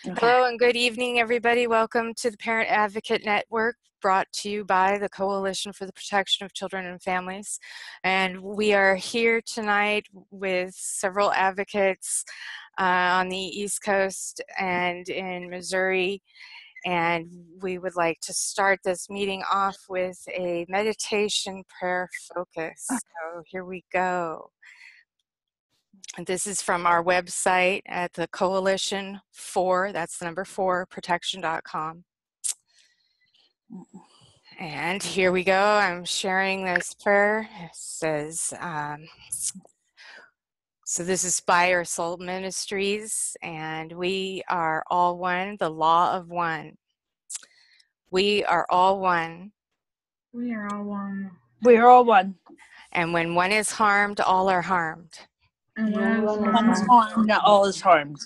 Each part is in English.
Hello and good evening, everybody. Welcome to the Parent Advocate Network, brought to you by the Coalition for the Protection of Children and Families. And we are here tonight with several advocates on the East Coast and in Missouri. And we would like to start this meeting off with a meditation prayer focus. So here we go. This is from our website at the Coalition for, that's the number 4, protection.com. And here we go. I'm sharing this prayer. It says, so this is by Our Soul Ministries, and we are all one, the law of one. We are all one. We are all one. We are all one. And when one is harmed, all are harmed. And when one is harmed, all is harmed.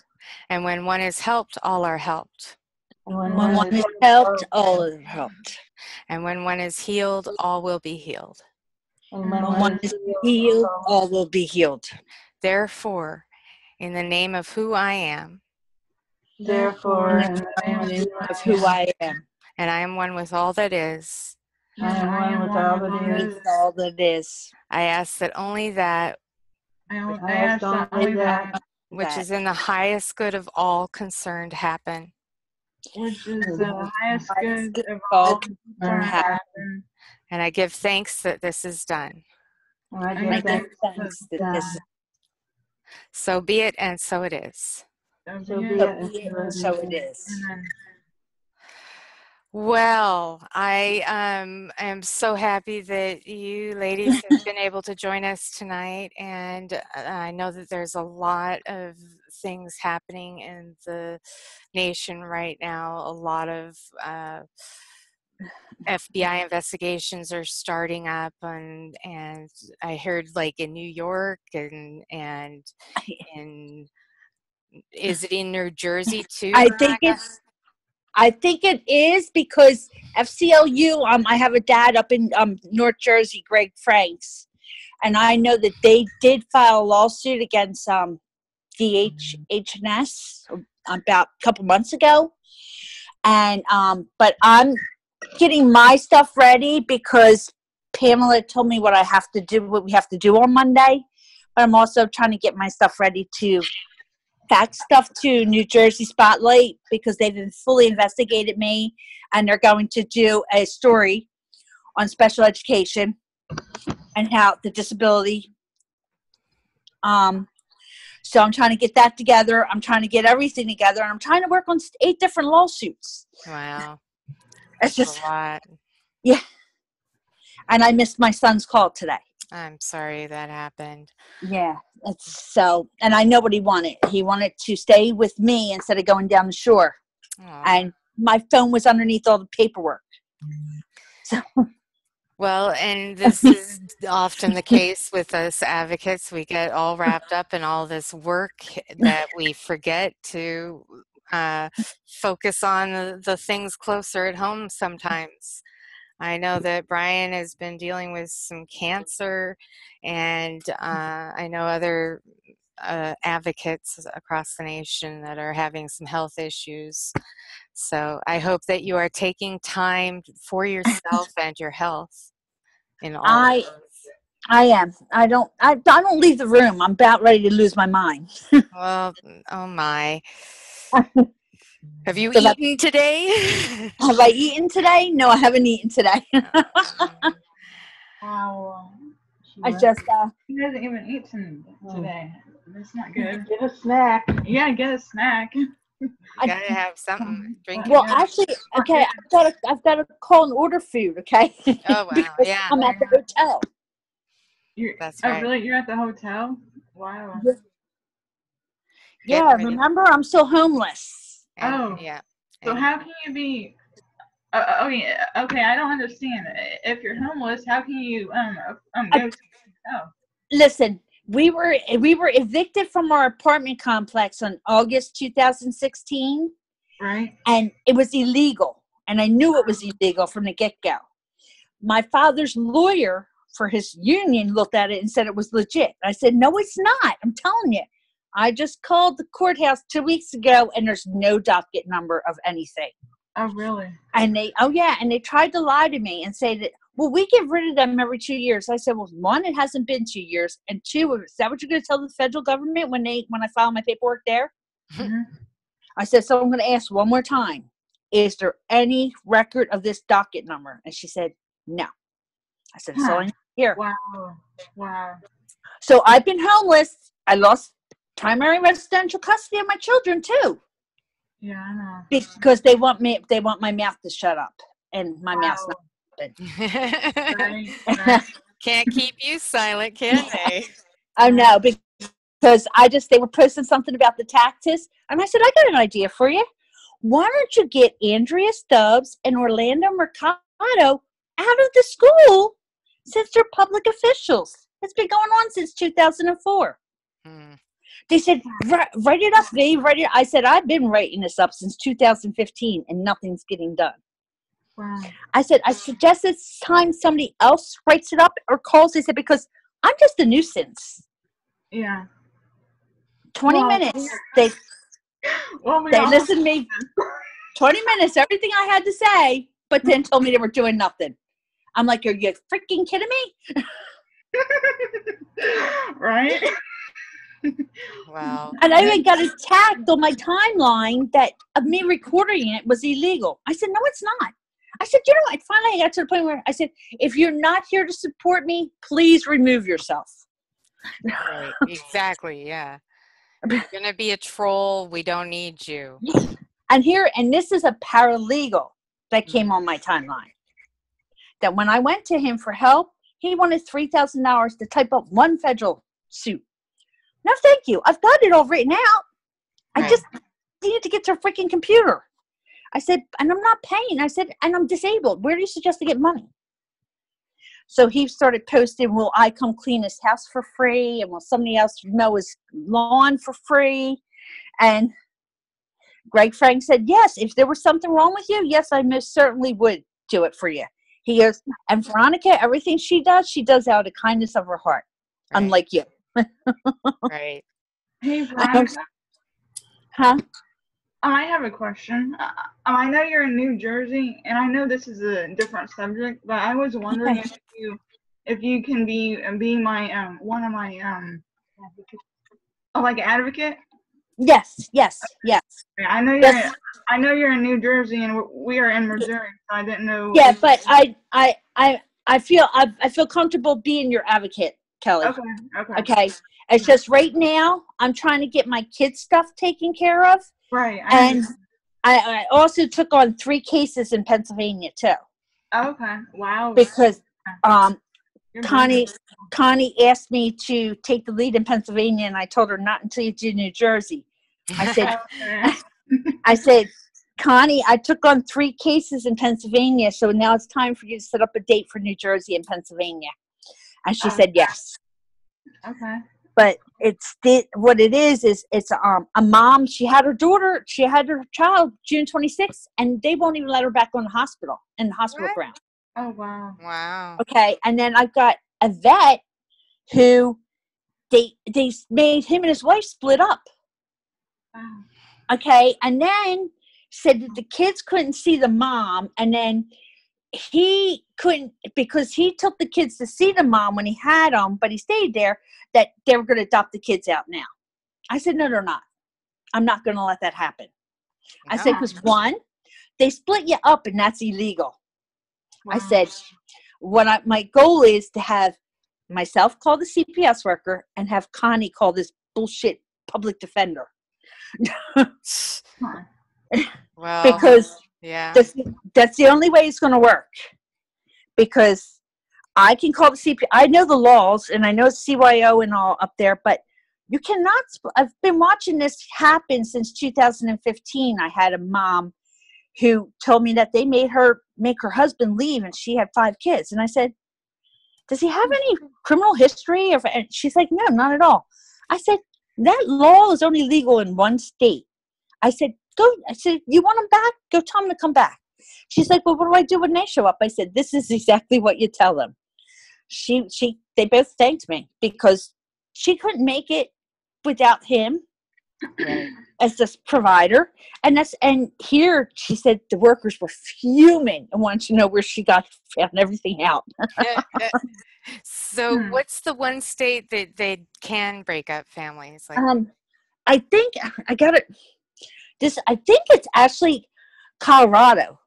And when one is helped, all are helped. When one is helped, all is helped. And when one is healed, all will be healed. When one is healed, all will be healed. Therefore, in the name of who I am, Therefore, in the name of who I am, and I am one with all that is, I am one with all that is. I ask that only that I ask only that which is in the highest good of all concerned happen. which is the highest good of all concerned happen. And I give thanks that this is done. I give thanks that this is. So be it, and so it is. So be it, and so it is. Amen. Well, I am so happy that you ladies have been able to join us tonight, and I know that there's a lot of things happening in the nation right now. A lot of FBI investigations are starting up, and I heard like in New York and in, is it in New Jersey too? I think it is because ACLU, I have a dad up in North Jersey, Greg Franks, and I know that they did file a lawsuit against DHS about a couple months ago. And but I'm getting my stuff ready because Pamela told me what we have to do on Monday. But I'm also trying to get my stuff ready to fax stuff to New Jersey Spotlight because they've fully investigated me, and they're going to do a story on special education and how the disability. So I'm trying to get that together. I'm trying to get everything together, and I'm trying to work on 8 different lawsuits. Wow. It's just a lot. Yeah. And I missed my son's call today. I'm sorry that happened. Yeah. And I know what he wanted. He wanted to stay with me instead of going down the shore. Aww. And my phone was underneath all the paperwork. So. Well, and this is often the case with us advocates. We get all wrapped up in all this work that we forget to focus on the things closer at home sometimes. I know that Brian has been dealing with some cancer, and I know other advocates across the nation that are having some health issues. So I hope that you are taking time for yourself and your health in all of those. I am. I don't leave the room. I'm about ready to lose my mind. Well, oh my. Have you eaten today? Have I eaten today? No, I haven't eaten today. Wow. I just He hasn't even eaten today. That's not good. Get a snack. Yeah, get a snack. You gotta have something. Drink. Well, actually, okay, I've got to call and order food. Okay. Oh wow! Yeah. I'm at the hotel. That's right. Oh, really? You're at the hotel? Wow. Yeah. Remember, I'm still homeless. And, yeah. So how can you be? Okay. I don't understand. If you're homeless, how can you go to the hotel? Listen, we were evicted from our apartment complex on August 2016. Right. And it was illegal, and I knew it was illegal from the get-go. My father's lawyer for his union looked at it and said it was legit. I said, no, it's not. I'm telling you. I just called the courthouse 2 weeks ago, and there's no docket number of anything. Oh, really? And they tried to lie to me and say that, well, we get rid of them every 2 years. I said, well, one, it hasn't been 2 years, and two, is that what you're going to tell the federal government when I file my paperwork there? Mm-hmm. I said, so I'm going to ask one more time. Is there any record of this docket number? And she said, no. I said, that's all I need to hear. Wow. So I've been homeless. I lost primary residential custody of my children too. Yeah, I know. Because they want my mouth to shut up, and my mouth's not open. Right. Can't keep you silent, can they? I know, because they were posting something about the taxes, and I said, I got an idea for you. Why don't you get Andrea Stubbs and Orlando Mercado out of the school, since they're public officials? It's been going on since 2004. They said, write it up, Dave. Write it. I said, I've been writing this up since 2015, and nothing's getting done. Wow. I said, I suggest it's time somebody else writes it up or calls. They said, because I'm just a nuisance. Yeah. 20 minutes. They listened to me. 20 minutes, everything I had to say, but then told me they were doing nothing. I'm like, are you freaking kidding me? Right? Wow. And I even got attacked on my timeline that of me recording it was illegal. I said, no, it's not. I said, you know what? Finally, I got to the point where I said, if you're not here to support me, please remove yourself. Right. Exactly. Yeah. You're going to be a troll. We don't need you. And this is a paralegal that came on my timeline. That when I went to him for help, he wanted $3,000 to type up one federal suit. No, thank you. I've got it all written out. I just needed to get to a freaking computer. I said, and I'm not paying. I said, and I'm disabled. Where do you suggest to get money? So he started posting, will I come clean his house for free? And will somebody else mow his lawn for free? And Greg Frank said, yes, if there was something wrong with you, yes, I most certainly would do it for you. He goes, and Veronica, everything she does out of the kindness of her heart, unlike you. Right. Hey, Veronica. Huh? I have a question. I know you're in New Jersey, and I know this is a different subject, but I was wondering if you can be my one of my like advocate. Yes. I know you're in New Jersey, and we are in Missouri, so I didn't know. Yeah, but I feel comfortable being your advocate, Kelly. Okay. It's just right now I'm trying to get my kids' stuff taken care of. Right. And I also took on 3 cases in Pennsylvania too. Okay. Wow. Because Connie asked me to take the lead in Pennsylvania, and I told her not until you do New Jersey. I said, Connie, I took on 3 cases in Pennsylvania, so now it's time for you to set up a date for New Jersey and Pennsylvania. And she said yes. Okay. But what it is it's a mom. She had her child June 26th, and they won't even let her back in the hospital ground. Oh, wow. Wow. Okay, and then I've got a vet who they made him and his wife split up. Wow. Okay, and then said that the kids couldn't see the mom, and then he couldn't, because he took the kids to see the mom when he had them, but he stayed there, that they were going to adopt the kids out now. I said, no, they're not. I'm not going to let that happen. No. I said, because one, they split you up, and that's illegal. Wow. I said, my goal is to have myself call the CPS worker and have Connie call this bullshit public defender. Well, because yeah, that's the only way it's going to work. Because I can call the CPS. I know the laws, and I know CYO and all up there, but you cannot. I've been watching this happen since 2015. I had a mom who told me that they make her husband leave, and she had 5 kids. And I said, does he have any criminal history? And she's like, no, not at all. I said, that law is only legal in 1 state. I said, you want him back? Go tell him to come back. She's like, well, what do I do when they show up? I said, this is exactly what you tell them. They both thanked me because she couldn't make it without him Right. as this provider. And here she said the workers were fuming and wanted to know where she found everything out. So what's the one state that they can break up families? Like, I think I got it. I think it's actually Colorado.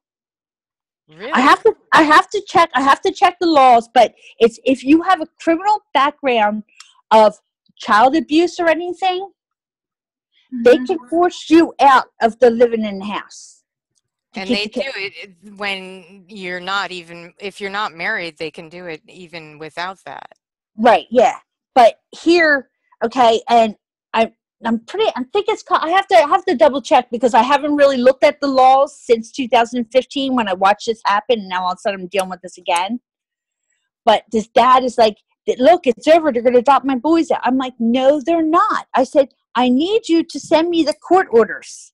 really? I have to check the laws, but it's if you have a criminal background of child abuse or anything, they can force you out of the living in the house. And they do it when you're not even, if you're not married, they can do it even without that. Right, yeah. But here, okay, and I think it's called, I have to double check because I haven't really looked at the laws since 2015 when I watched this happen, and now all of a sudden I'm dealing with this again. But this dad is like, look, it's over. They're going to adopt my boys out. I'm like, no, they're not. I said, I need you to send me the court orders.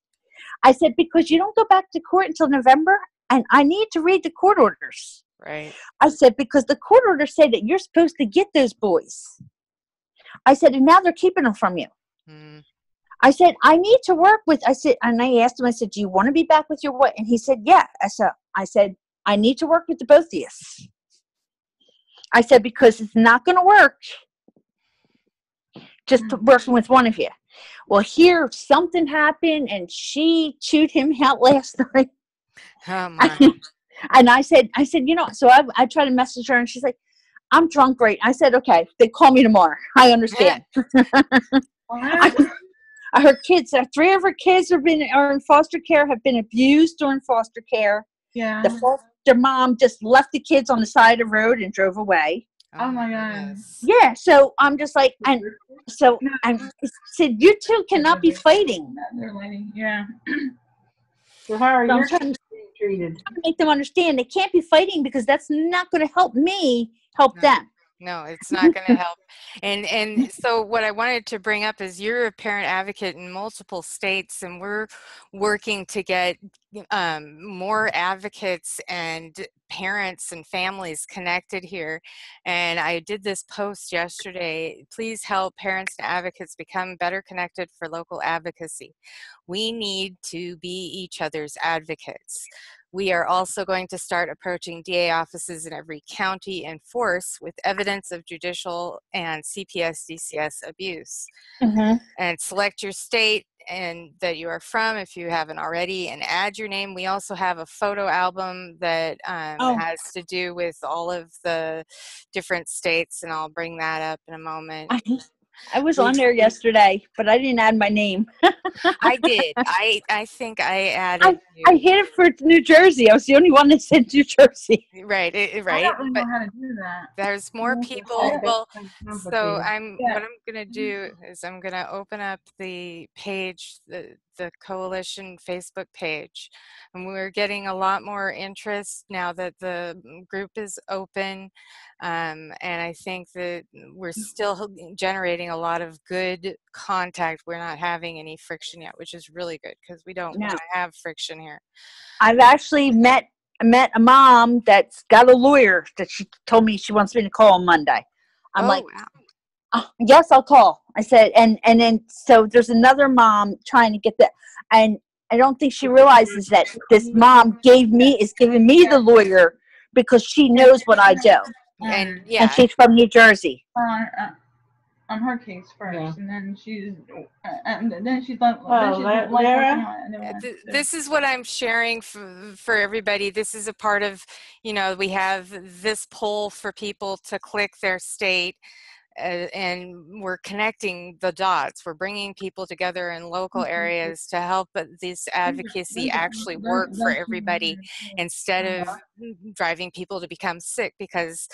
I said, because you don't go back to court until November, and I need to read the court orders. Right. I said, because the court orders say that you're supposed to get those boys. I said, and now they're keeping them from you. I said, I need to work with, and I asked him, I said, do you want to be back with your wife? And he said, yeah. I said, I need to work with the both of you. I said, because it's not going to work just working with one of you. Well, here something happened, and she chewed him out last night. Oh my. And I said, so I tried to message her, and she's like, I'm drunk, right? I said, okay, then call me tomorrow. I understand. Her kids, 3 of her kids are in foster care, have been abused during foster care. Yeah. The foster mom just left the kids on the side of the road and drove away. Oh my God. Yeah, so I'm just like, and so I said, you two cannot be fighting. Yeah. So how are your Sometimes kids being treated? to make them understand they can't be fighting because that's not going to help me help them. No, it's not going to help. And so what I wanted to bring up is you're a parent advocate in multiple states, and we're working to get more advocates and parents and families connected here. And I did this post yesterday. Please help parents and advocates become better connected for local advocacy. We need to be each other's advocates. We are also going to start approaching DA offices in every county and force with evidence of judicial and CPS DCS abuse. And select your state and that you are from if you haven't already, and add your name. We also have a photo album that has to do with all of the different states, and I'll bring that up in a moment. I was on there yesterday, but I didn't add my name. I did. I think I added you. I hit it for New Jersey. I was the only one that said New Jersey. Right, right. I don't really know how to do that. There's more people. Well, so what I'm going to do is I'm going to open up the page, the coalition Facebook page, and we're getting a lot more interest now that the group is open. And I think that we're still generating a lot of good contact. We're not having any friction yet, which is really good because we don't want to have friction here. I've actually met a mom that's got a lawyer that she told me she wants me to call on Monday. I'm like, yes, I'll call. I said, and then so there's another mom trying to get that, and I don't think she realizes that this mom is giving me the lawyer because she knows what I do. And and she's from New Jersey. On her case first, and then she's like, Lyra? This is what I'm sharing for everybody. This is a part of, we have this poll for people to click their state, and we're connecting the dots. We're bringing people together in local areas to help this advocacy actually work for everybody instead of driving people to become sick, because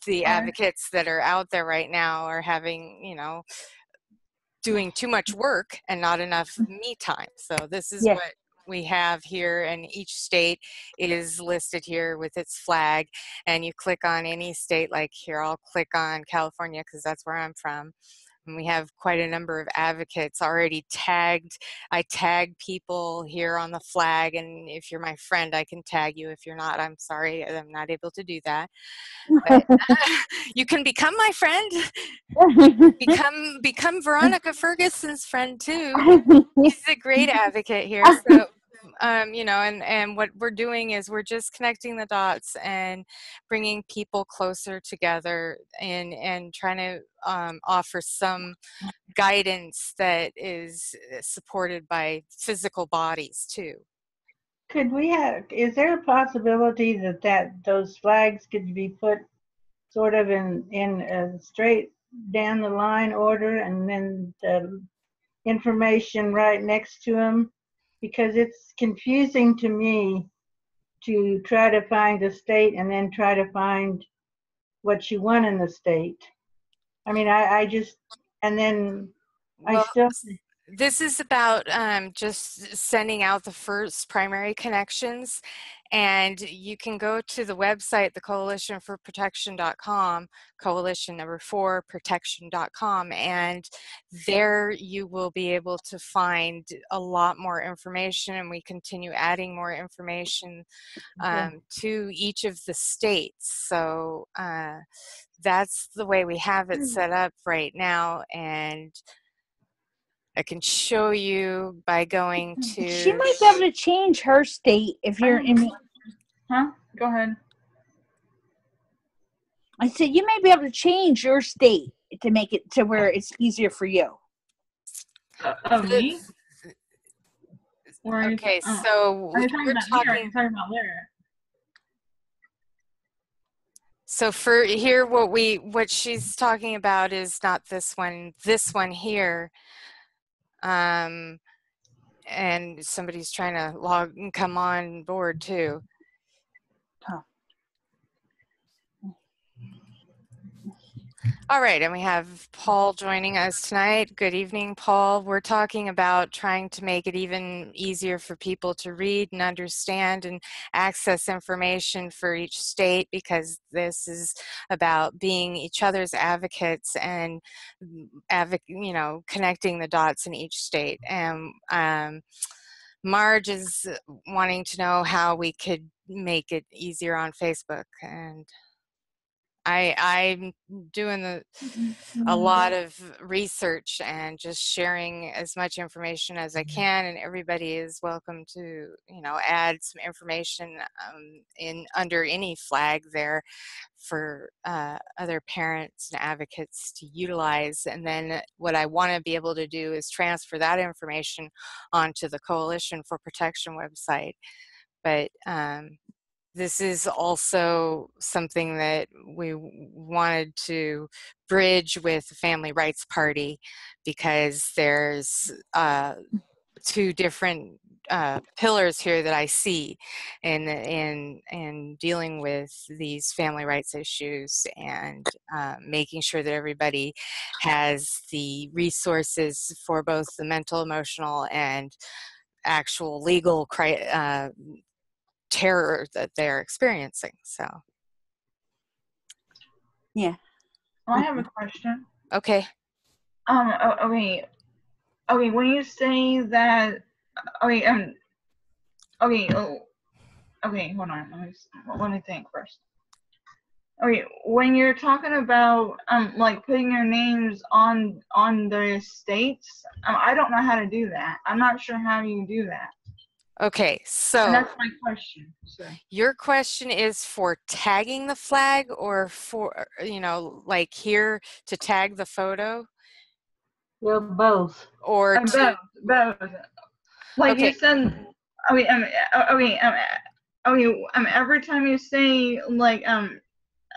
the advocates that are out there right now are having, doing too much work and not enough me time. So this is what we have here, and each state is listed here with its flag, and you click on any state. Like here, I'll click on California because that's where I'm from. And we have quite a number of advocates already tagged. I tag people here on the flag, and if you're my friend, I can tag you. If you're not, I'm sorry, I'm not able to do that. But you can become my friend. Become Veronica Ferguson's friend too. She's a great advocate here. So, you know, and what we're doing is we're just connecting the dots and bringing people closer together and trying to offer some guidance that is supported by physical bodies too. Could we have, is there a possibility that those flags could be put sort of in a straight down the line order, and then the information right next to them? Because it's confusing to me to try to find the state and then try to find what you want in the state. I mean, I just, and then I still. This is about just sending out the first primary connections, and you can go to the website, the coalitionforprotection.com, coalition4protection.com, and there you will be able to find a lot more information, and we continue adding more information to each of the states. So that's the way we have it set up right now, and I can show you by going to. She might be able to change her state if you're in. Huh? Go ahead. I said you may be able to change your state to make it to where it's easier for you. Me? Okay, so we're talking about Lyra. So for here, what she's talking about is not this one. This one here. And somebody's trying to log and come on board too. Huh. All right, and we have Paul joining us tonight. Good evening, Paul. We're talking about trying to make it even easier for people to read and understand and access information for each state, because this is about being each other's advocates and you know, connecting the dots in each state. And Marge is wanting to know how we could make it easier on Facebook, and I'm doing a lot of research and just sharing as much information as I can, and everybody is welcome to, you know, add some information in under any flag there for other parents and advocates to utilize. And then what I want to be able to do is transfer that information onto the Coalition for Protection website. But this is also something that we wanted to bridge with the Family Rights Party, because there's two different pillars here that I see in dealing with these family rights issues, and making sure that everybody has the resources for both the mental, emotional, and actual legal terror that they're experiencing. So yeah. I have a question. Okay. Okay, when you say that, okay, hold on, let me think first. Okay, when you're talking about like putting your names on the states, I don't know how to do that. I'm not sure how you do that. Okay, so and that's my question. So your question is for tagging the flag, or for, you know, like here to tag the photo? Well, both. Or to both. Like okay. You said, every time you say like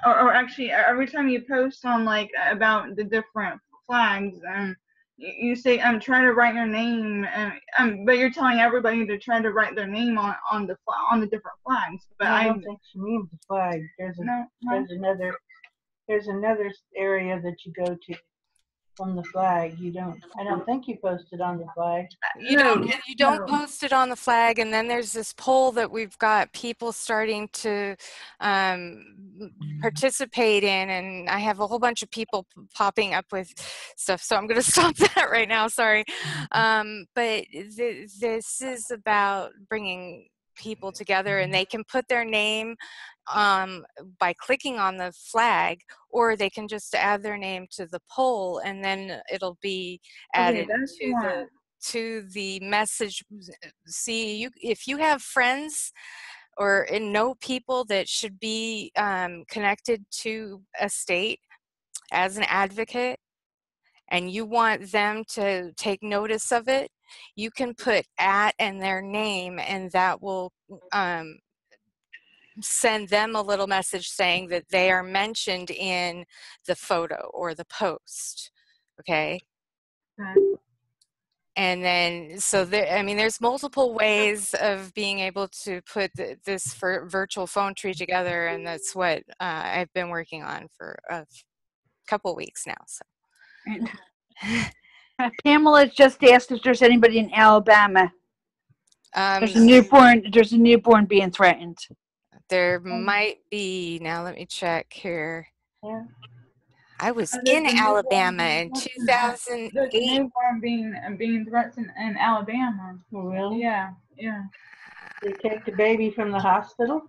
or actually every time you post on like about the different flags, you say try to write your name, but you're telling everybody to try to write their name on the different flags. But I don't think she means the flag. There's another area that you go to from the flag. You don't. I don't think you posted on the flag. You No, don't you don't no. post it on the flag, and then there's this poll that we've got people starting to participate in, and I have a whole bunch of people popping up with stuff, so I'm going to stop that right now, sorry. But this is about bringing people together, and they can put their name by clicking on the flag, or they can just add their name to the poll, and then it'll be Okay, added that's the one. to the message. See, if you have friends or know people that should be connected to a state as an advocate, and you want them to take notice of it, you can put @ and their name, and that will send them a little message saying that they are mentioned in the photo or the post. Okay. Okay. And then, so there, I mean, there's multiple ways of being able to put this virtual phone tree together, and that's what I've been working on for a couple weeks now. So, Pamela just asked if there's anybody in Alabama. There's a newborn being threatened. there might be. Now let me check here. Yeah. I was in Alabama in 2008. There's a newborn being threatened in Alabama. Oh, really? Yeah, yeah. They take the baby from the hospital?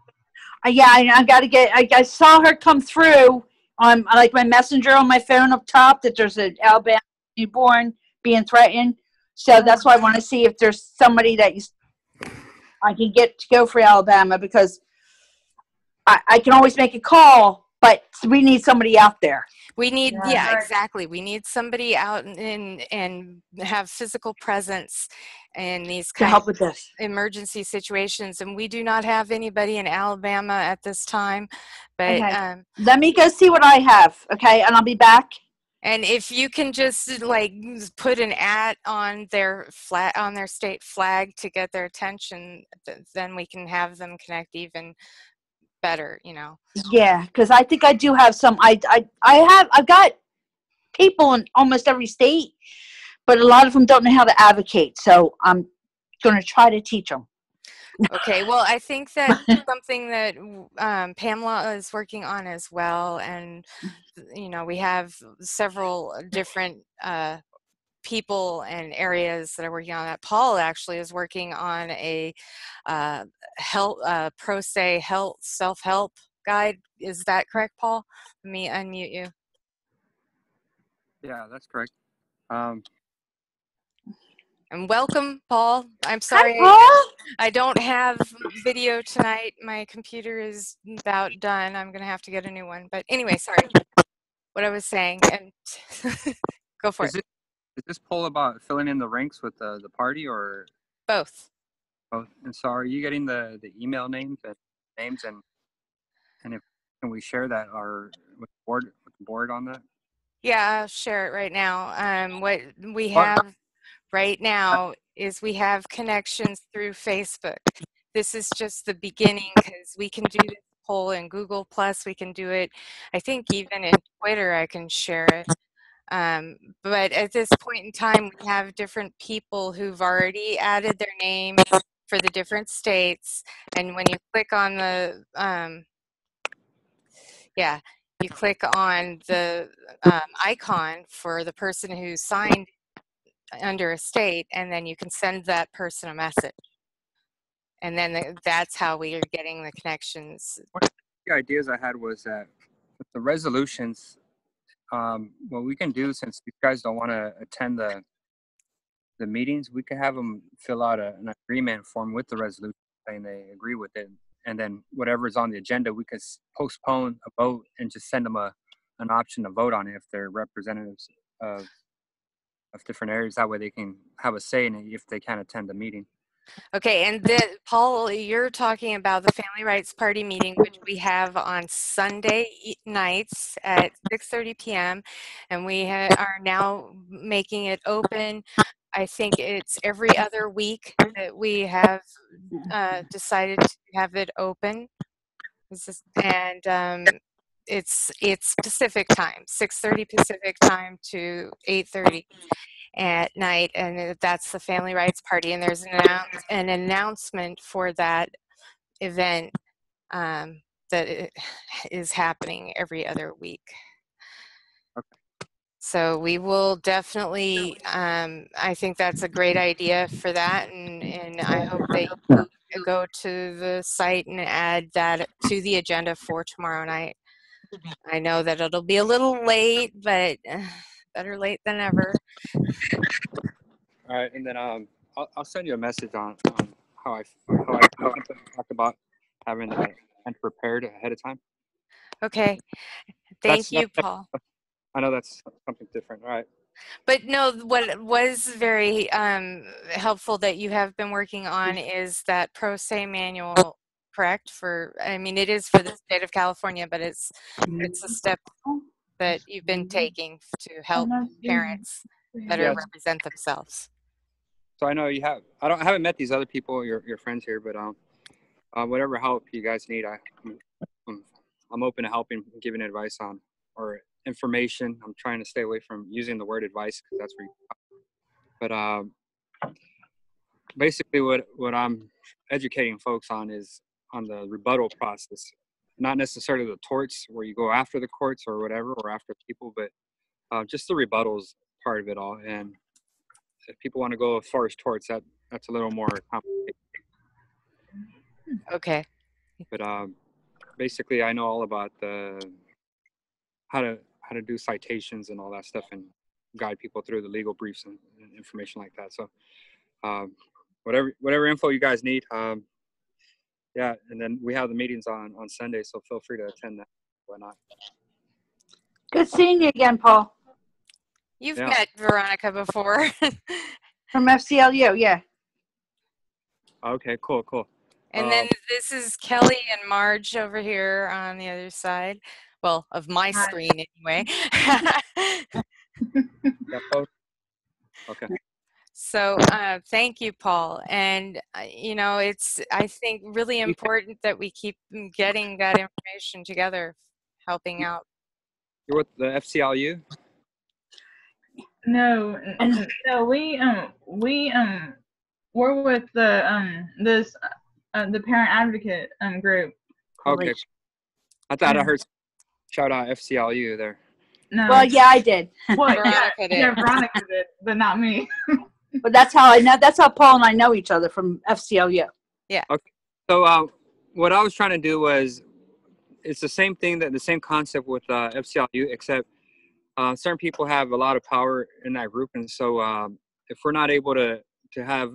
Yeah, I got to get. I saw her come through on like my messenger on my phone up top that there's an Alabama newborn being threatened. So that's why I want to see if there's somebody that I can get to go for Alabama, because I can always make a call, but we need somebody out there. We need, Yeah, exactly. We need somebody out and have physical presence in these To kind help of with this. emergency situations. And we do not have anybody in Alabama at this time. But Okay. Let me go see what I have, okay? And I'll be back. and if you can just like put an @ on their on their state flag to get their attention, then we can have them connect even better, you know. Yeah, because I think I do have some. I've got people in almost every state, but a lot of them don't know how to advocate. So I'm going to try to teach them. Okay, well, I think that something that Pamela is working on as well, and you know, we have several different people and areas that are working on that. Paul actually is working on a pro se health self-help guide. Is that correct, Paul? Let me unmute you. Yeah, that's correct. And welcome, Paul. I'm sorry. Hi, Paul. I don't have video tonight. My computer is about done. I'm going to have to get a new one. But anyway, sorry. What I was saying. And go for it. Is this poll about filling in the ranks with the party, or Both? both? And so are you getting the email names and if can we share that with the board on that? Yeah, I'll share it right now. What we have right now is we have connections through Facebook. This is just the beginning, because we can do this poll in Google Plus. We can do it, I think, even in Twitter. I can share it. But at this point in time, we have different people who've already added their name for the different states. And when you click on the, you click on the icon for the person who signed under a state, and then you can send that person a message. And then that's how we are getting the connections. One of the ideas I had was that with the resolutions, what we can do, since these guys don't want to attend the meetings, we can have them fill out an agreement form with the resolution saying they agree with it, and then whatever's on the agenda, we can postpone a vote and just send them an option to vote on it if they're representatives of different areas. That way they can have a say in it if they can't attend the meeting. Okay, and then Paul, you're talking about the Family Rights Party meeting, which we have on Sunday nights at 6:30 p.m. and we are now making it open. I think it's every other week that we have decided to have it open. And it's Pacific time, 6:30 Pacific time to 8:30 at night, and that's the Family Rights Party. And there's an announcement for that event that is happening every other week. So we will definitely, I think that's a great idea for that, and I hope that you go to the site and add that to the agenda for tomorrow night. I know that it'll be a little late, but better late than ever. All right, and then I'll send you a message on how I talked about having and prepared ahead of time. Okay, thank you, Paul. I know that's something different. All right. But no, what was very helpful that you have been working on is that pro se manual, correct? I mean, it is for the state of California, but it's a step that you've been taking to help parents better represent themselves. So I know you have. I haven't met these other people, your friends here, but whatever help you guys need, I'm open to helping, giving advice on or information. I'm trying to stay away from using the word advice because that's where but basically what I'm educating folks on is on the rebuttal process, not necessarily the torts where you go after the courts or whatever or after people, but just the rebuttals part of it all. And if people want to go as far as torts, that's a little more complicated. Okay. But basically I know all about how to do citations and all that stuff and guide people through the legal briefs and information like that. So whatever info you guys need, yeah, and then we have the meetings on Sunday, so feel free to attend that, whatnot. Good seeing you again, Paul. You've met Veronica before. From FCLU, yeah. Okay, cool. And then this is Kelly and Marge over here on the other side. Well, of my screen anyway. Okay. So thank you, Paul. And, it's, I think, really important that we keep getting that information together, helping out. You're with the FCLU? No, we're with the the parent advocate group. Okay. I thought I heard shout out FCLU there. No. Well, yeah, I did. Well, Veronica did. Yeah, Veronica did, but not me. But that's how I know. That's how Paul and I know each other, from FCLU. Yeah. Okay. So what I was trying to do was, it's the same thing, the same concept with FCLU, except certain people have a lot of power in that group, and so if we're not able to have,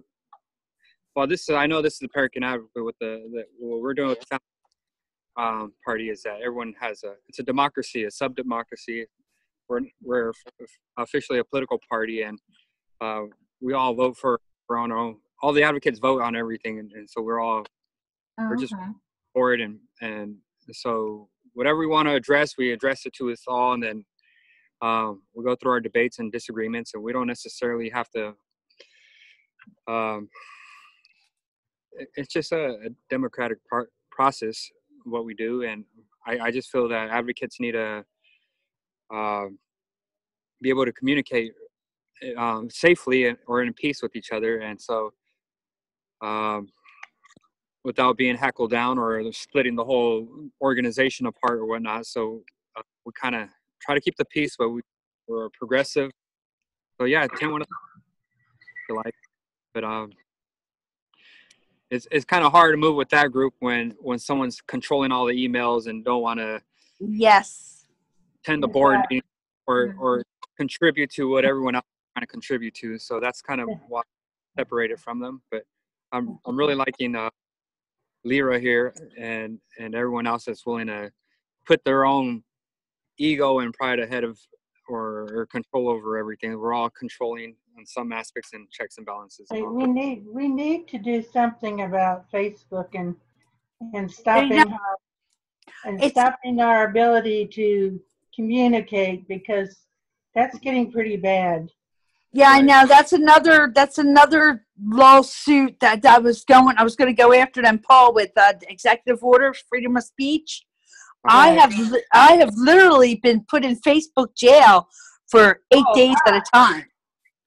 well, I know this is the American advocate with what we're doing with the family party is that everyone has it's a democracy, a sub-democracy. We're officially a political party, and we all vote for our own. All the advocates vote on everything, and so we're just for it, and so whatever we want to address, we address it to us all, and then we go through our debates and disagreements, and we don't necessarily have to. It's just a democratic process, what we do, and I just feel that advocates need to be able to communicate safely or in peace with each other, and so without being heckled down or splitting the whole organization apart or whatnot. So we kind of try to keep the peace, but we're progressive. So yeah, 10-1 to life, but it's kind of hard to move with that group when someone's controlling all the emails and don't want to attend the board meeting or contribute to what everyone else is trying to contribute to. So that's kind of why I separated from them. But I'm really liking Lyra here and everyone else that's willing to put their own ego and pride ahead of or control over everything. We're all controlling on some aspects and checks and balances. We need to do something about Facebook and stopping our ability to communicate, because that's getting pretty bad. Yeah, I know. That's another lawsuit that I was going to go after them, Paul, with executive order, freedom of speech. I Right. have literally been put in Facebook jail for 8 days at a time.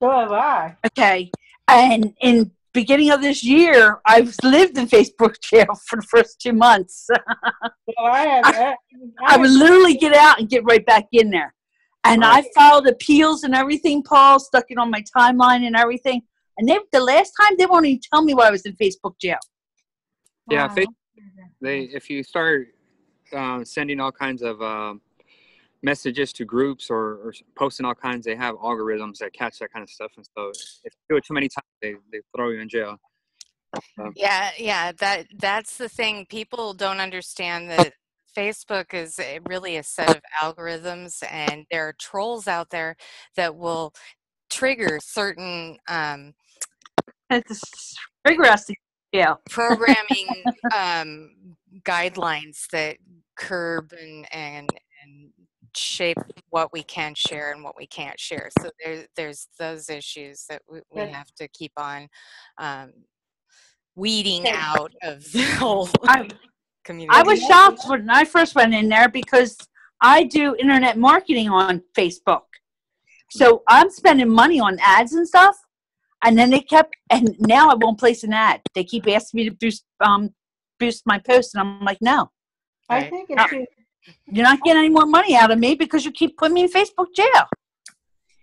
So have I. Okay, and in beginning of this year, I've lived in Facebook jail for the first 2 months. Well, I have. I would literally get out and get right back in there. And Right. I filed appeals and everything, Paul, stuck it on my timeline and everything. And the last time they won't even tell me why I was in Facebook jail. Yeah, Wow. if you start sending all kinds of messages to groups or posting all kinds, they have algorithms that catch that kind of stuff, and so if you do it too many times, they throw you in jail. Yeah, that's the thing. People don't understand that Facebook is really a set of algorithms, and there are trolls out there that will trigger certain It's rigorous jail. programming guidelines that curb and shape what we can share and what we can't share. So there's those issues that we But- have to keep on weeding Okay. out of the whole community. I was shocked when I first went in there because I do internet marketing on Facebook. So I'm spending money on ads and stuff. And then and now I won't place an ad. They keep asking me to boost my post. And I'm like, no, I Right. think it should. you're not getting any more money out of me because you keep putting me in Facebook jail.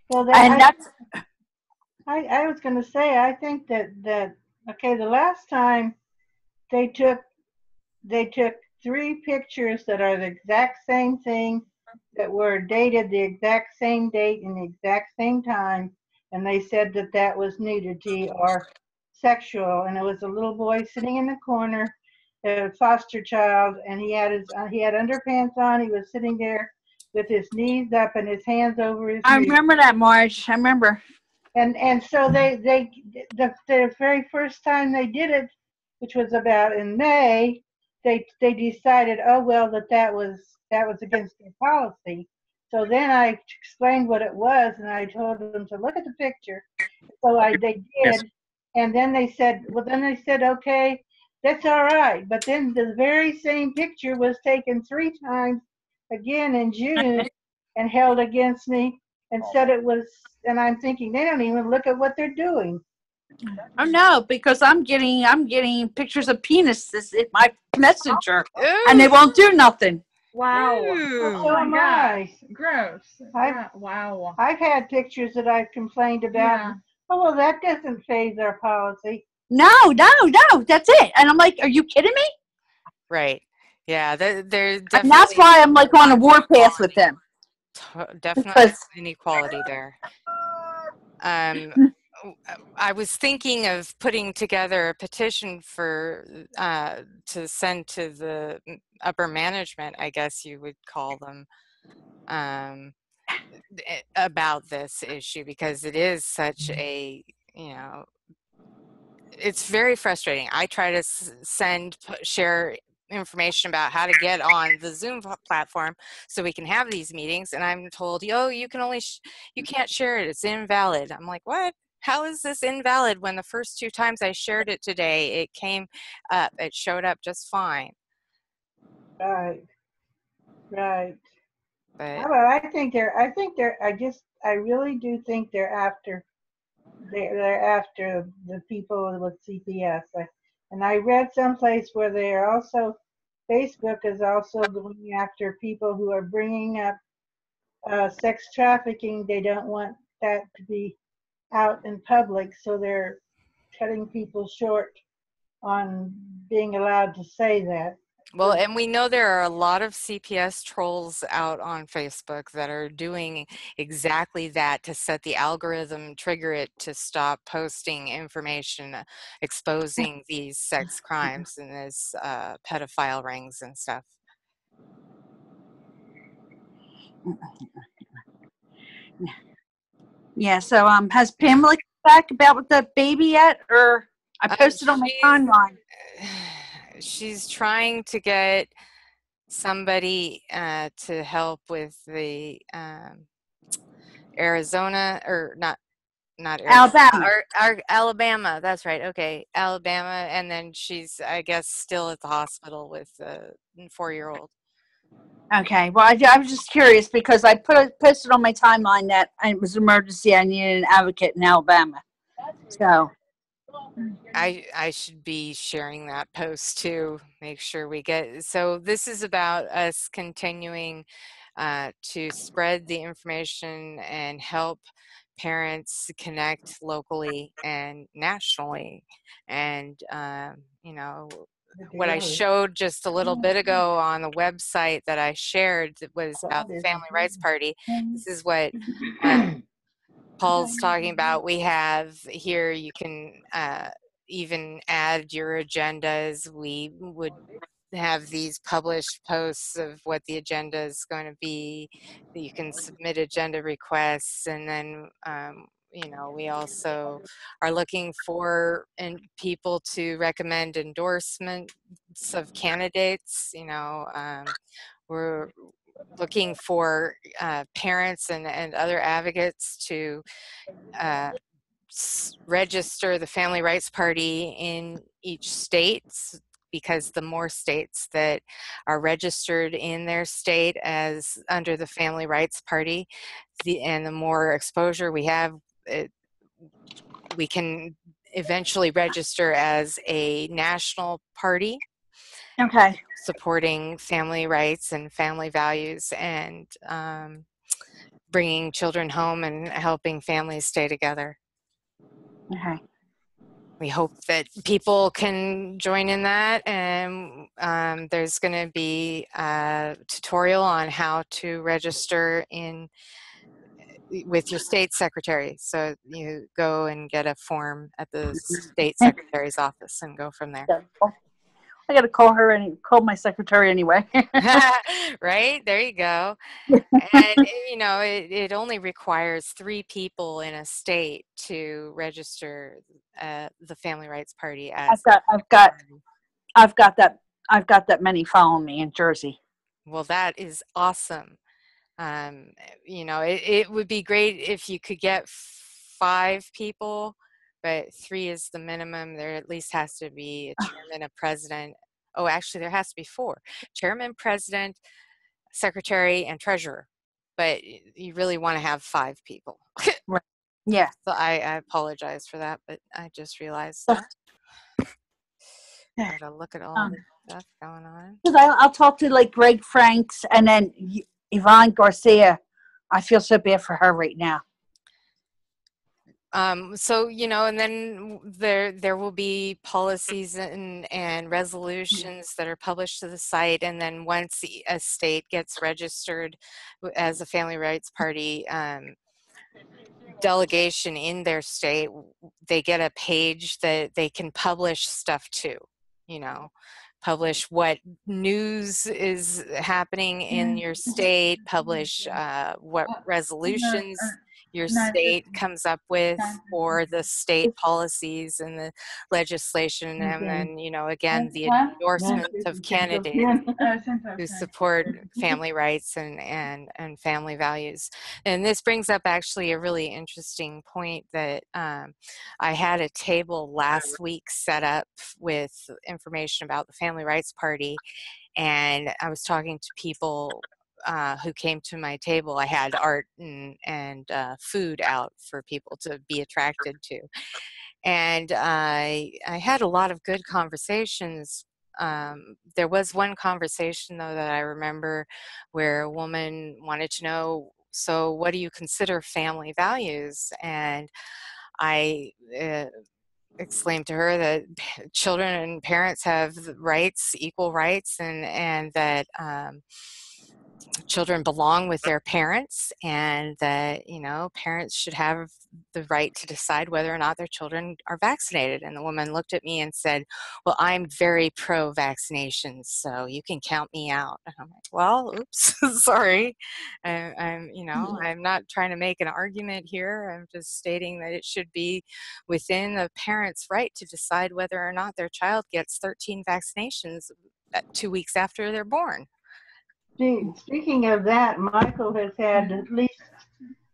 Well, And that's, I was going to say, I think that okay, the last time they took 3 pictures that are the exact same thing, that were dated the exact same date and the exact same time, and they said that that was nudity or sexual, and it was a little boy sitting in the corner, a foster child, and he had underpants on. He was sitting there with his knees up and his hands over his I knees. remember that, Marge. I remember. And so the very first time they did it, which was about in May, they decided, oh well, that was against their policy. So then I explained what it was, and I told them to look at the picture. So they Yes. did, and then they said, okay, that's all right. But then the very same picture was taken 3 times again in June and held against me and said it was. And I'm thinking, they don't even look at what they're doing. Oh no, because I'm getting pictures of penises in my messenger, and they won't do nothing. Wow. Ooh. Oh So my am I. gosh. Gross. Wow. I've had pictures that I've complained about. Yeah. Oh well, that doesn't phase our policy. No, that's it. And I'm like, are you kidding me? Right. Yeah, they're definitely. And that's why I'm like on a warpath with them. Definitely Because- inequality there. I was thinking of putting together a petition for to send to the upper management, I guess you would call them, about this issue, because it is such a, it's very frustrating. I try to share information about how to get on the Zoom platform so we can have these meetings, and I'm told, you can only you can't share it, it's invalid. I'm like, what? How is this invalid when the first 2 times I shared it today, it came up, it showed up just fine? Right. But Well, I really do think they're after the people with CPS. And I read someplace where they are also, Facebook is also going after people who are bringing up sex trafficking. They don't want that to be out in public, so they're cutting people short on being allowed to say that. well, and we know there are a lot of CPS trolls out on Facebook that are doing exactly that to set the algorithm, trigger it to stop posting information exposing these sex crimes and these pedophile rings and stuff. Yeah. So has Pamela come back about with the baby yet, or I posted on my timeline? She's trying to get somebody to help with the Arizona, or not Arizona, Alabama. That's right. Okay, Alabama, and then she's, I guess, still at the hospital with the 4-year-old. Okay. Well, I was just curious because I posted on my timeline that it was an emergency. I needed an advocate in Alabama. So, I should be sharing that post too. Make sure we get. So this is about us continuing to spread the information and help parents connect locally and nationally. And you know, what I showed just a little bit ago on the website that I shared that was about the Family Rights Party. This is what Paul's talking about. We have here, you can even add your agendas. We would have these published posts of what the agenda is going to be. You can submit agenda requests, and then you know, we also are looking for people to recommend endorsements of candidates. You know, we're looking for parents and other advocates to register the Family Rights Party in each state, because the more states that are registered in their state as under the Family Rights Party, and the more exposure we have, we can eventually register as a national party. okay. Supporting family rights and family values, and bringing children home and helping families stay together. Okay. We hope that people can join in that, and there's going to be a tutorial on how to register with your state secretary. So you go and get a form at the state secretary's office and go from there. I got to call her and call my secretary anyway. Right? There you go. And, you know, it only requires 3 people in a state to register the Family Rights Party as. I've got that many following me in Jersey. Well, that is awesome. You know, it would be great if you could get 5 people, but 3 is the minimum. There at least has to be a chairman, a president. Oh, actually, there has to be 4: chairman, president, secretary, and treasurer. But you really want to have 5 people. Right. Yeah. So I apologize for that, but I just realized that. Gotta look at all the stuff going on. I'll talk to like Greg Franks and then Yvonne Garcia. I feel so bad for her right now. So, you know, and then there will be policies and resolutions that are published to the site, and then once a state gets registered as a Family Rights Party delegation in their state, they get a page that they can publish stuff to, you know, publish what news is happening in your state, publish what resolutions your state comes up with, or the state policies and the legislation, and then, you know, again, the endorsement of candidates who support family rights and family values. And this brings up actually a really interesting point that I had a table last week set up with information about the Family Rights Party, and I was talking to people who came to my table. I had art and food out for people to be attracted to. And I had a lot of good conversations. There was one conversation, though, that I remember where a woman wanted to know, so what do you consider family values? And I explained to her that children and parents have rights, equal rights, and that children belong with their parents, and that, you know, parents should have the right to decide whether or not their children are vaccinated. And the woman looked at me and said, well, I'm very pro-vaccination, so you can count me out. And I'm like, well, oops, sorry. I'm, you know, I'm not trying to make an argument here. I'm just stating that it should be within the parent's right to decide whether or not their child gets 13 vaccinations 2 weeks after they're born. Speaking of that, Michael has had at least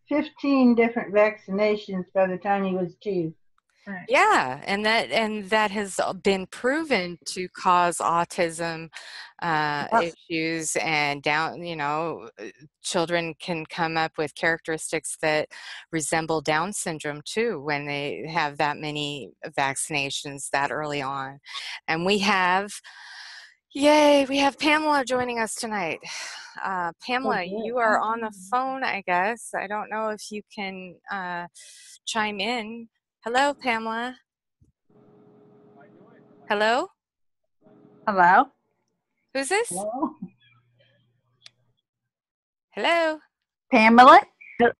15 different vaccinations by the time he was 2. Right. Yeah, and that has been proven to cause autism issues and children can come up with characteristics that resemble Down syndrome too when they have that many vaccinations that early on. And we have Pamela joining us tonight. Pamela, you are on the phone, I guess. I don't know if you can chime in. Hello, Pamela. Hello? Hello? Who's this? Hello? Hello? Pamela? Is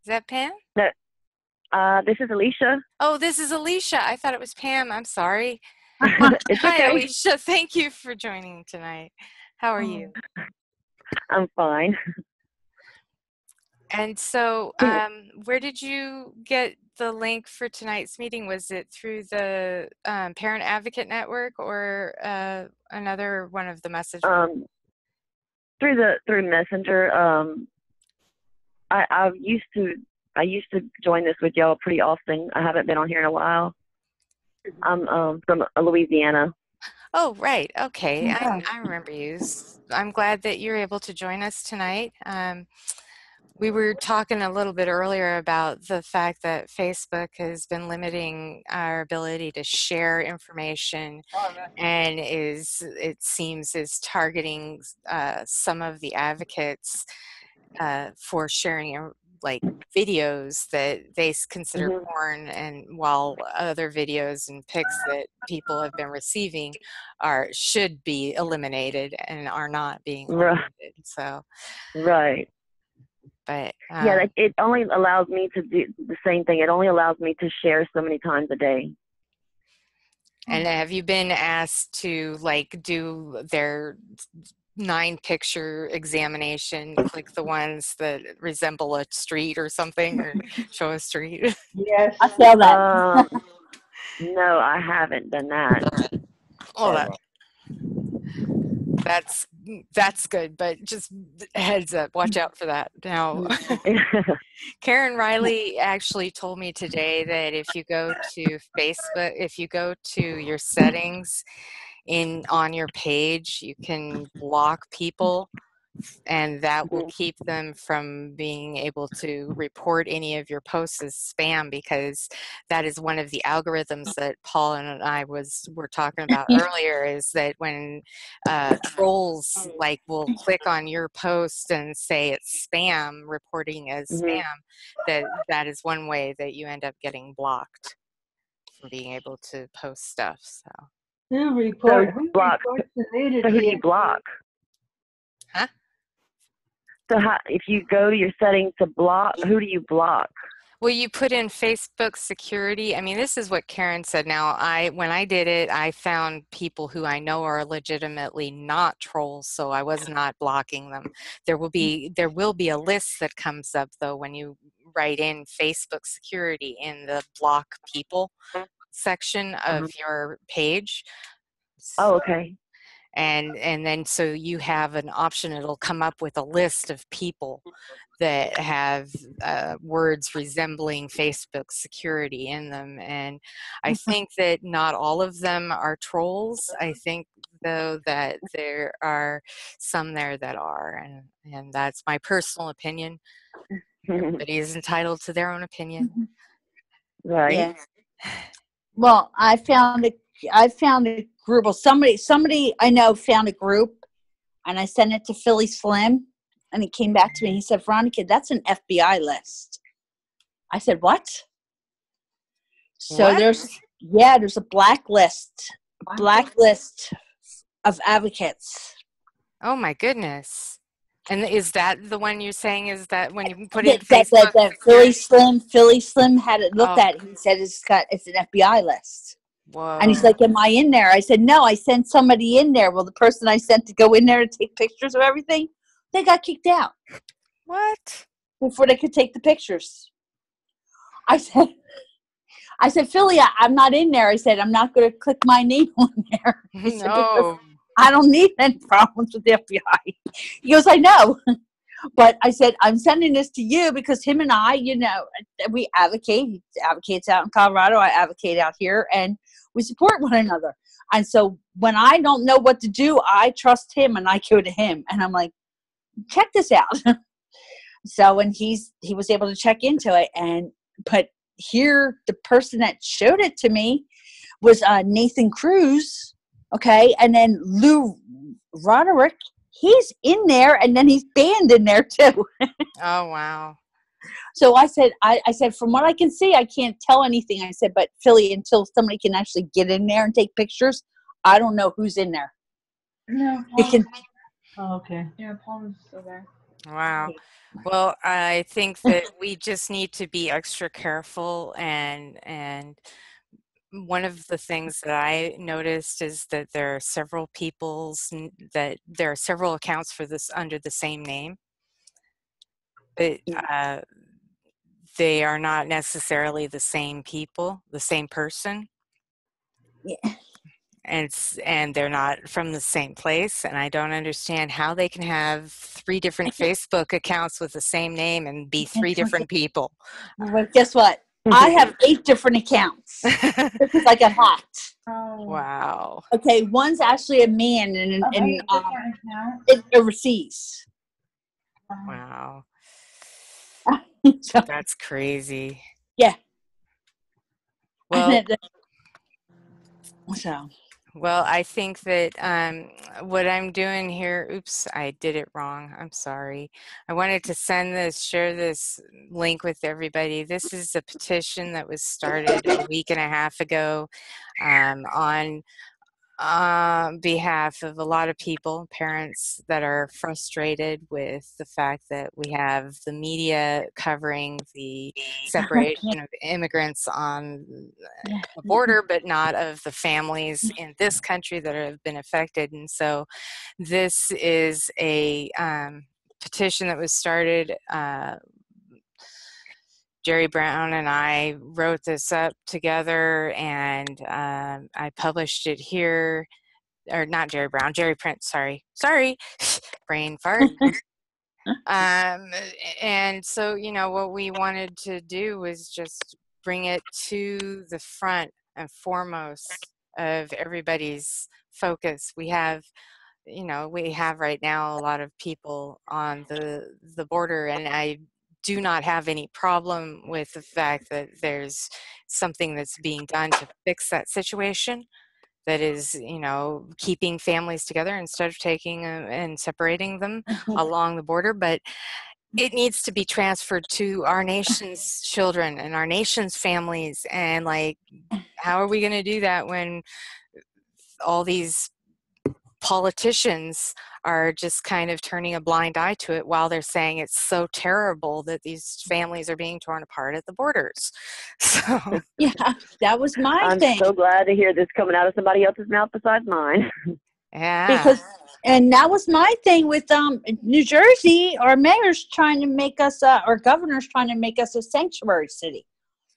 that Pam? This is Alicia. Oh, this is Alicia. I thought it was Pam. I'm sorry. It's Hi, okay. Alicia. Thank you for joining tonight. How are you? I'm fine. And so, where did you get the link for tonight's meeting? Was it through the Parent Advocate Network or another one of the message boards? Through Messenger. I used to join this with y'all pretty often. I haven't been on here in a while. I'm from Louisiana. Oh, right. Okay. Yeah. I remember you. I'm glad that you're able to join us tonight. We were talking a little bit earlier about the fact that Facebook has been limiting our ability to share information and it seems is targeting some of the advocates for sharing like videos that they consider porn, and while other videos and pics that people have been receiving should be eliminated and are not being eliminated. So right. But yeah, it only allows me to do the same thing. It only allows me to share so many times a day. And have you been asked to like do their 9-picture examination, click the ones that resemble a street or something, or show a street? Yes. I feel that. No, I haven't done that. Oh, that's good, but just heads up, watch out for that. Now, Karen Riley actually told me today that if you go to Facebook, if you go to your settings on your page, you can block people, and that will keep them from being able to report any of your posts as spam, because that is one of the algorithms that Paul and I were talking about earlier, is that when trolls like will click on your post and say it's spam, reporting as spam, that is one way that you end up getting blocked from being able to post stuff. So Who reports the nudity? So who do you block? Huh? So if you go to your settings to block, who do you block? Well, you put in Facebook security. I mean, this is what Karen said. Now, when I did it, I found people who I know are legitimately not trolls, so I was not blocking them. There will be a list that comes up though when you write in Facebook security in the block people section of your page. Oh, okay. And then so you have an option. It'll come up with a list of people that have words resembling Facebook security in them. And I think that not all of them are trolls. I think, though, that there are some there that are. And that's my personal opinion. Everybody is entitled to their own opinion. Right. Yeah. Well, I found a group. Well, somebody I know found a group, and I sent it to Philly Slim, and he came back to me. He said, "Veronica, that's an FBI list." I said, "What?" So What? there's a blacklist of advocates. Oh my goodness! And is that the one you're saying? Is that when you put in Facebook? That Philly Slim had it looked at. He said it's an FBI list. Whoa. And he's like, "Am I in there?" I said, "No, I sent somebody in there." Well, the person I sent to go in there and take pictures of everything, they got kicked out. What? Before they could take the pictures. I said, "Philly, I'm not in there." I said, "I'm not going to click my name on there." No. I don't need any problems with the FBI. He goes, "I know." But I said, I'm sending this to you because him and I, we advocate. He advocates out in Colorado. I advocate out here, and we support one another. And so when I don't know what to do, I trust him and I go to him. And I'm like, check this out. So when he was able to check into it, but here the person that showed it to me was Nathan Cruz. Okay. And then Lou Roderick, he's in there, and then he's banned in there too. Oh, wow. So I said, I said, from what I can see, I can't tell anything. I said, but Philly, until somebody can actually get in there and take pictures, I don't know who's in there. No, It can. Oh, okay. yeah, Paul's still there. Wow. Well, I think that we just need to be extra careful, and one of the things that I noticed is that there are several that there are several accounts for this under the same name. But they are not necessarily the same people, the same person. Yeah. And they're not from the same place, and I don't understand how they can have 3 different Facebook accounts with the same name and be 3 different people. Well, guess what? I have 8 different accounts because I got hacked. Oh. Wow. Okay, one's actually a man in different accounts? overseas. Wow. So, That's crazy. yeah. Well, so. Well, I think that what I'm doing here, oops, I did it wrong. I'm sorry. I wanted to share this link with everybody. This is a petition that was started a week and a half ago on behalf of a lot of people, parents that are frustrated with the fact that we have the media covering the separation of immigrants on the border, but not of the families in this country that have been affected. And so this is a petition that was started. Jerry Brown and I wrote this up together, and I published it here, or not Jerry Brown, Jerry Prince, sorry, brain fart. And so, what we wanted to do was just bring it to the front and foremost of everybody's focus. We have right now a lot of people on the border, and I do not have any problem with the fact that there's something that's being done to fix that situation, that is, keeping families together instead of taking and separating them along the border. But it needs to be transferred to our nation's children and our nation's families. And how are we going to do that when all these politicians are just kind of turning a blind eye to it while they're saying it's so terrible that these families are being torn apart at the borders? So yeah, that was my thing. I'm so glad to hear this coming out of somebody else's mouth besides mine. Yeah. And that was my thing with New Jersey. Our mayor's trying to make us, our governor's trying to make us a sanctuary city.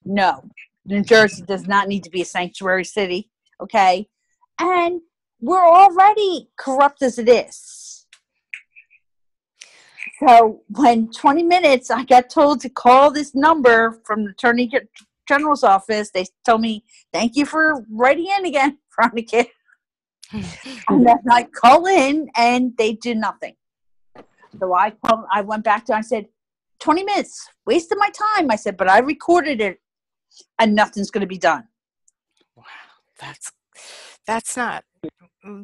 No, New Jersey does not need to be a sanctuary city. Okay, and we're already corrupt as it is. So when 20 minutes, I got told to call this number from the Attorney General's office. They told me, thank you for writing in again, Veronica. And then I call in and they do nothing. So I went back to, I said, 20 minutes, wasted my time. I said, but I recorded it and nothing's going to be done. Wow. That's not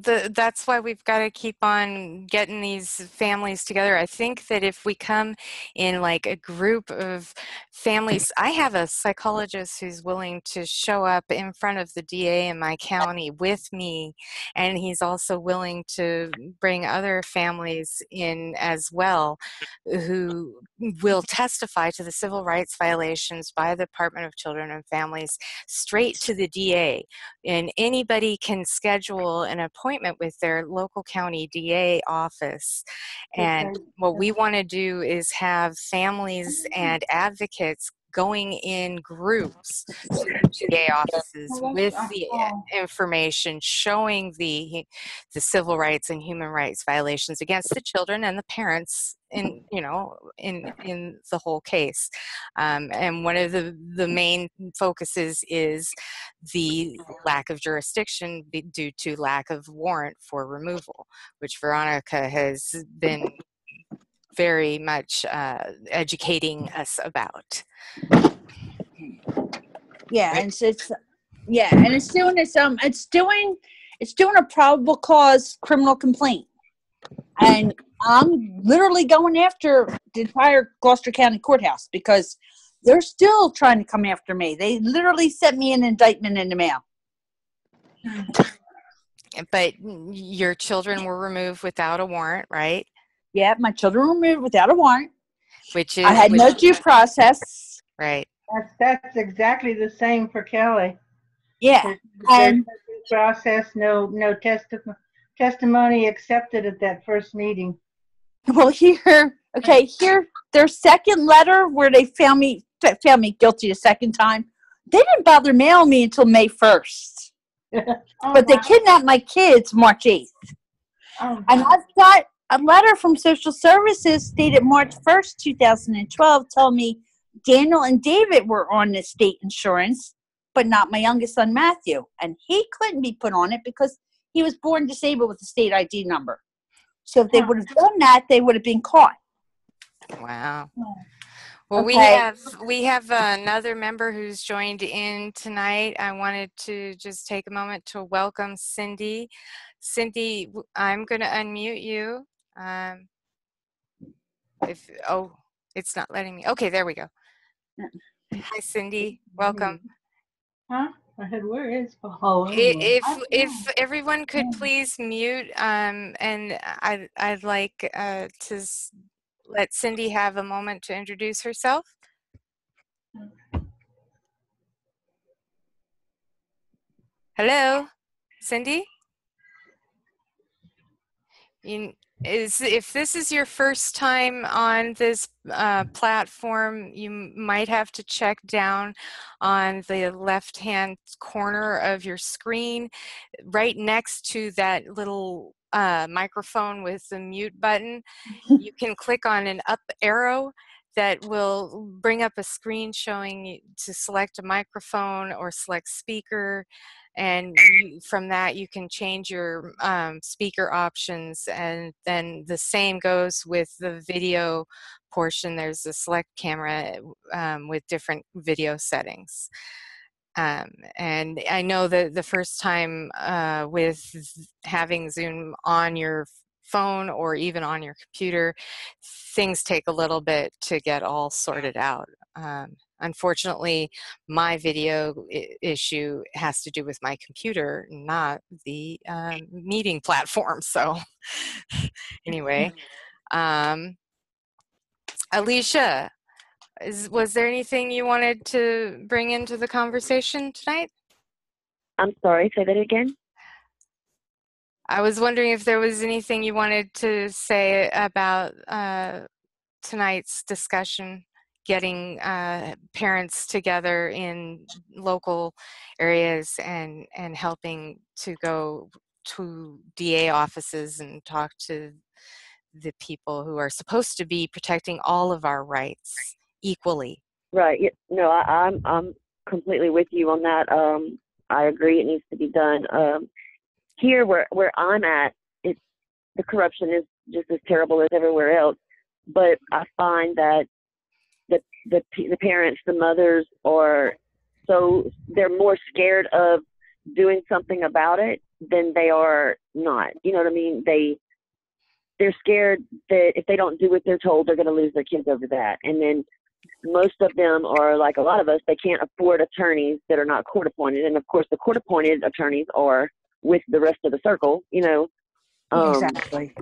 that's why we've got to keep on getting these families together. I think that if we come in like a group of families, I have a psychologist who's willing to show up in front of the DA in my county with me, and he's also willing to bring other families in as well who will testify to the civil rights violations by the Department of Children and Families straight to the DA. And anybody can schedule an appointment with their local county DA office. And what we want to do is have families and advocates going in groups to the GA offices with the information showing the civil rights and human rights violations against the children and the parents in the whole case. And one of the main focuses is the lack of jurisdiction due to lack of warrant for removal, which Veronica has been very much educating us about. Yeah, and it's doing a probable cause criminal complaint, and I'm literally going after the entire Gloucester County Courthouse because they're still trying to come after me. They literally sent me an indictment in the mail. But your children were removed without a warrant, right? Yeah, my children were removed without a warrant. I had no due process. Right. That's exactly the same for Kelly. Yeah, there's no due process, no testimony accepted at that first meeting. Well, here's their second letter where they found me guilty a second time. They didn't bother mailing me until May 1st. But they kidnapped my kids March 8th. And I've got a letter from Social Services dated March 1st, 2012, telling me Daniel and David were on the state insurance, but not my youngest son, Matthew. And he couldn't be put on it because he was born disabled with a state ID number. So if they would have done that, they would have been caught. Wow. Well, Okay. we have another member who's joined in tonight. I wanted to just take a moment to welcome Cindy. Cindy, I'm going to unmute you. It's not letting me. Okay, there we go. Hi, Cindy. Welcome. Huh? I said, where is Paul? If everyone could please mute, and I'd like to let Cindy have a moment to introduce herself. Hello, Cindy? If this is your first time on this platform, you might have to check down on the left-hand corner of your screen, right next to that little microphone with the mute button. You can click on an up arrow that will bring up a screen showing you to select a microphone or select speaker. And from that, you can change your speaker options. And then the same goes with the video portion. There's a select camera with different video settings. And I know that the first time with having Zoom on your phone or even on your computer, things take a little bit to get all sorted out. Unfortunately, my video issue has to do with my computer, not the meeting platform. So anyway, Alicia, was there anything you wanted to bring into the conversation tonight? I'm sorry, say that again. I was wondering if there was anything you wanted to say about tonight's discussion, getting parents together in local areas and helping to go to DA offices and talk to the people who are supposed to be protecting all of our rights equally. Right. No, I'm completely with you on that. I agree it needs to be done. Here where I'm at, the corruption is just as terrible as everywhere else. But I find that the parents, the mothers, they're more scared of doing something about it than they are not. You know what I mean? They're scared that if they don't do what they're told, they're going to lose their kids over that. And then most of them are like a lot of us, they can't afford attorneys that are not court appointed. And of course, the court appointed attorneys are with the rest of the circle, you know. Exactly.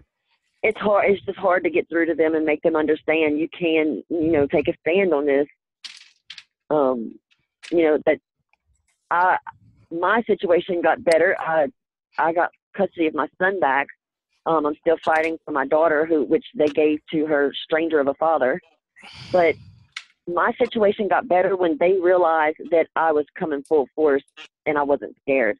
It's hard. It's just hard to get through to them and make them understand you can, take a stand on this. That my situation got better. I got custody of my son back. I'm still fighting for my daughter, which they gave to her stranger of a father. But my situation got better when they realized that I was coming full force and I wasn't scared.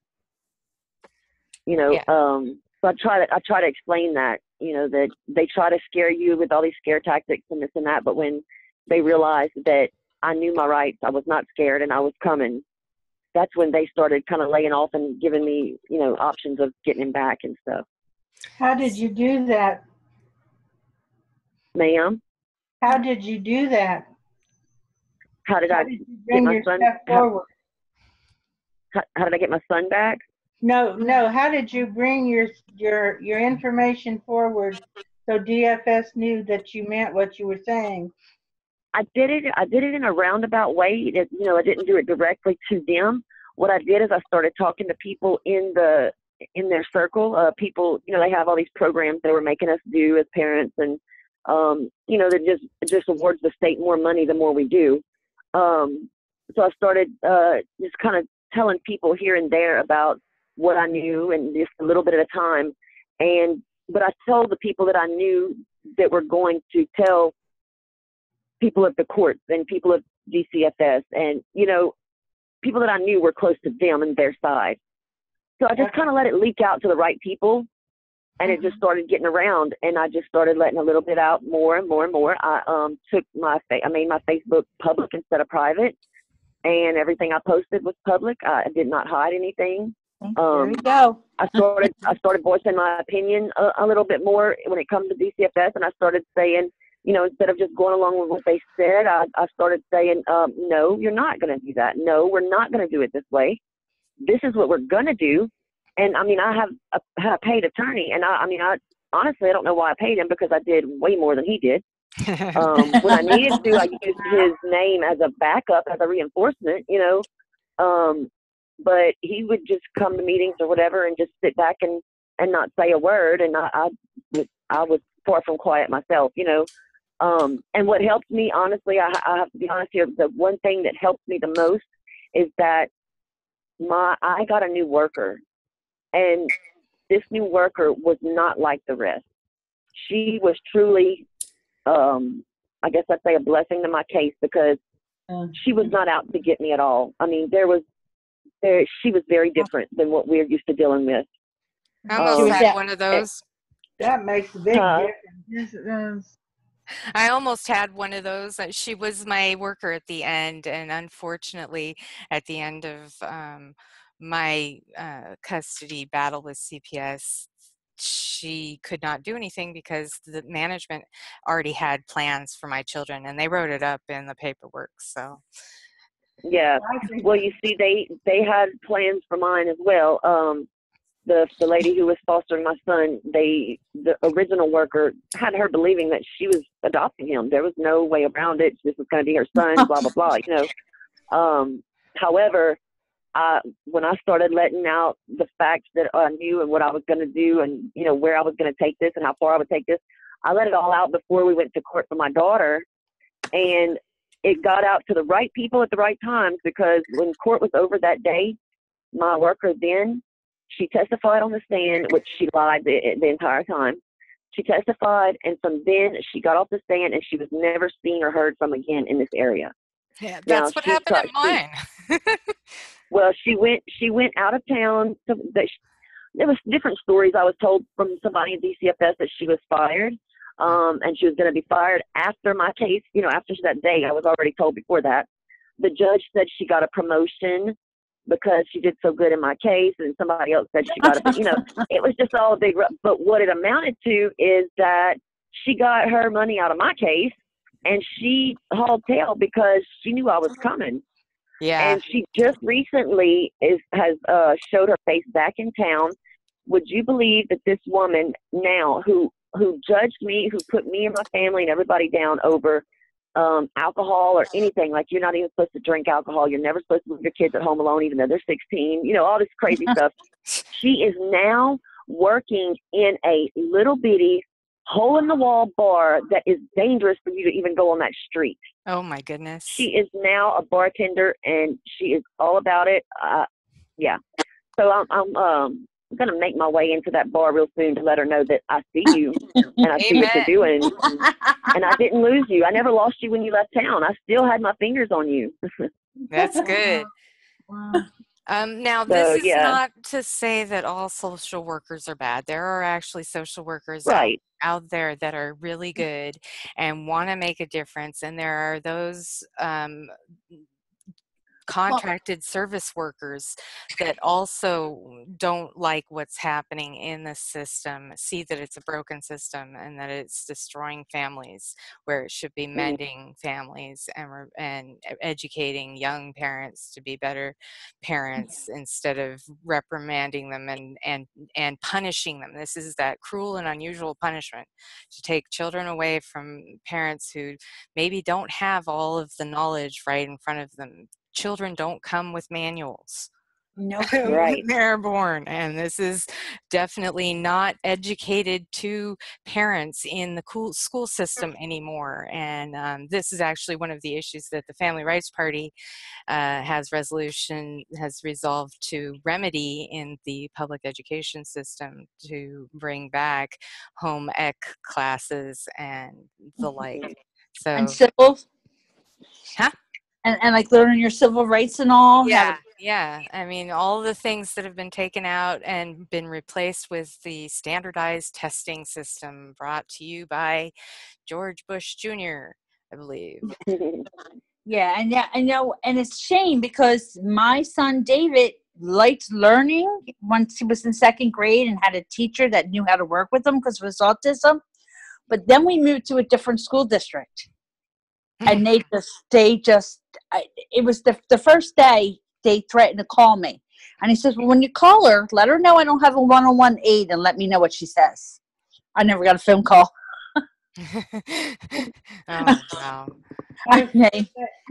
Yeah. So I try to explain that, that they try to scare you with all these scare tactics and this and that, but when they realized that I knew my rights, I was not scared, and I was coming, that's when they started kind of laying off and giving me, options of getting him back and stuff. How did you do that? Ma'am? How did you do that? How did How I did you get bring my your son? stuff forward? How did I get my son back? No. How did you bring your information forward so DFS knew that you meant what you were saying? I did it in a roundabout way. I didn't do it directly to them. What I did is I started talking to people in their circle. People, they have all these programs they were making us do as parents, and that just awards the state more money the more we do. So I started just kind of telling people here and there about what I knew, and just a little bit at a time. But I told the people that I knew that were going to tell people at the courts and people at DCFS, and people that I knew were close to them and their side. So I just kind of let it leak out to the right people, and it just started getting around, and I just started letting a little bit out more and more and more. I made my Facebook public instead of private, and everything I posted was public. I did not hide anything. There you go. I started voicing my opinion a little bit more when it comes to DCFS, and I started saying, instead of just going along with what they said, I started saying, no, you're not going to do that. No, we're not going to do it this way. This is what we're going to do. And I have a paid attorney, and I honestly, I don't know why I paid him, because I did way more than he did. When I needed to, I used his name as a backup, as a reinforcement, but he would just come to meetings or whatever and just sit back and not say a word. And I was far from quiet myself, and what helped me, honestly, I have to be honest here, the one thing that helped me the most is that I got a new worker, and this new worker was not like the rest. She was truly, I guess I'd say, a blessing to my case, because she was not out to get me at all. She was very different than what we're used to dealing with. I almost had one of those. That makes a big difference. Yes, it does. I almost had one of those. She was my worker at the end, and unfortunately, at the end of my custody battle with CPS, she could not do anything because the management already had plans for my children, and they wrote it up in the paperwork. So, yeah. Well, you see, they had plans for mine as well. The lady who was fostering my son, the original worker had her believing that she was adopting him. There was no way around it. This was going to be her son, blah, blah, blah, However, when I started letting out the facts that I knew and what I was going to do, and, where I was going to take this and how far I would take this, I let it all out before we went to court for my daughter. And it got out to the right people at the right times, because when court was over that day, my worker then, she testified on the stand, which she lied the entire time. She testified, and from then she got off the stand, and she was never seen or heard from again in this area. Yeah, that's what happened at mine. Well, she went out of town. There was different stories I was told from somebody in DCFS that she was fired, and she was going to be fired after my case. After that day, I was already told before that. The judge said she got a promotion because she did so good in my case, and somebody else said she got it was just all a big, but what it amounted to is that she got her money out of my case, and she hauled tail because she knew I was coming. Yeah. And she just recently has showed her face back in town. Would you believe that this woman now who judged me, who put me and my family and everybody down over alcohol or anything, like you're not even supposed to drink alcohol, you're never supposed to leave your kids at home alone even though they're 16, all this crazy stuff. She is now working in a little bitty hole in the wall bar that is dangerous for you to even go on that street. Oh my goodness. She is now a bartender, and she is all about it. Yeah. So I'm going to make my way into that bar real soon to let her know that I see you and I see what you're doing. And I didn't lose you. I never lost you when you left town. I still had my fingers on you. That's good. Wow. Now, So, this is yeah. not to say that all social workers are bad. There are actually social workers Right. out there that are really good and want to make a difference. And there are those contracted service workers that also don't like what's happening in the system, see that it's a broken system and that it's destroying families where it should be mending families and educating young parents to be better parents instead of reprimanding them and punishing them. This is that cruel and unusual punishment to take children away from parents who maybe don't have all of the knowledge right in front of them. Children don't come with manuals. No. Right. When they're born, and this is definitely not educated to parents in the school system anymore. And this is actually one of the issues that the Family Rights Party has resolved to remedy in the public education system, to bring back home ec classes and the like. So, And civil, huh? and like learning your civil rights and all. Yeah. I mean, all the things that have been taken out and been replaced with the standardized testing system brought to you by George Bush Jr., I believe. Yeah, and yeah, I know, and it's a shame because my son David liked learning once he was in second grade and had a teacher that knew how to work with him because of his autism. But then we moved to a different school district, and it was the first day they threatened to call me, and he says, "Well, when you call her, let her know I don't have a one-on-one aide, and let me know what she says." I never got a phone call. Oh, wow. I was Okay.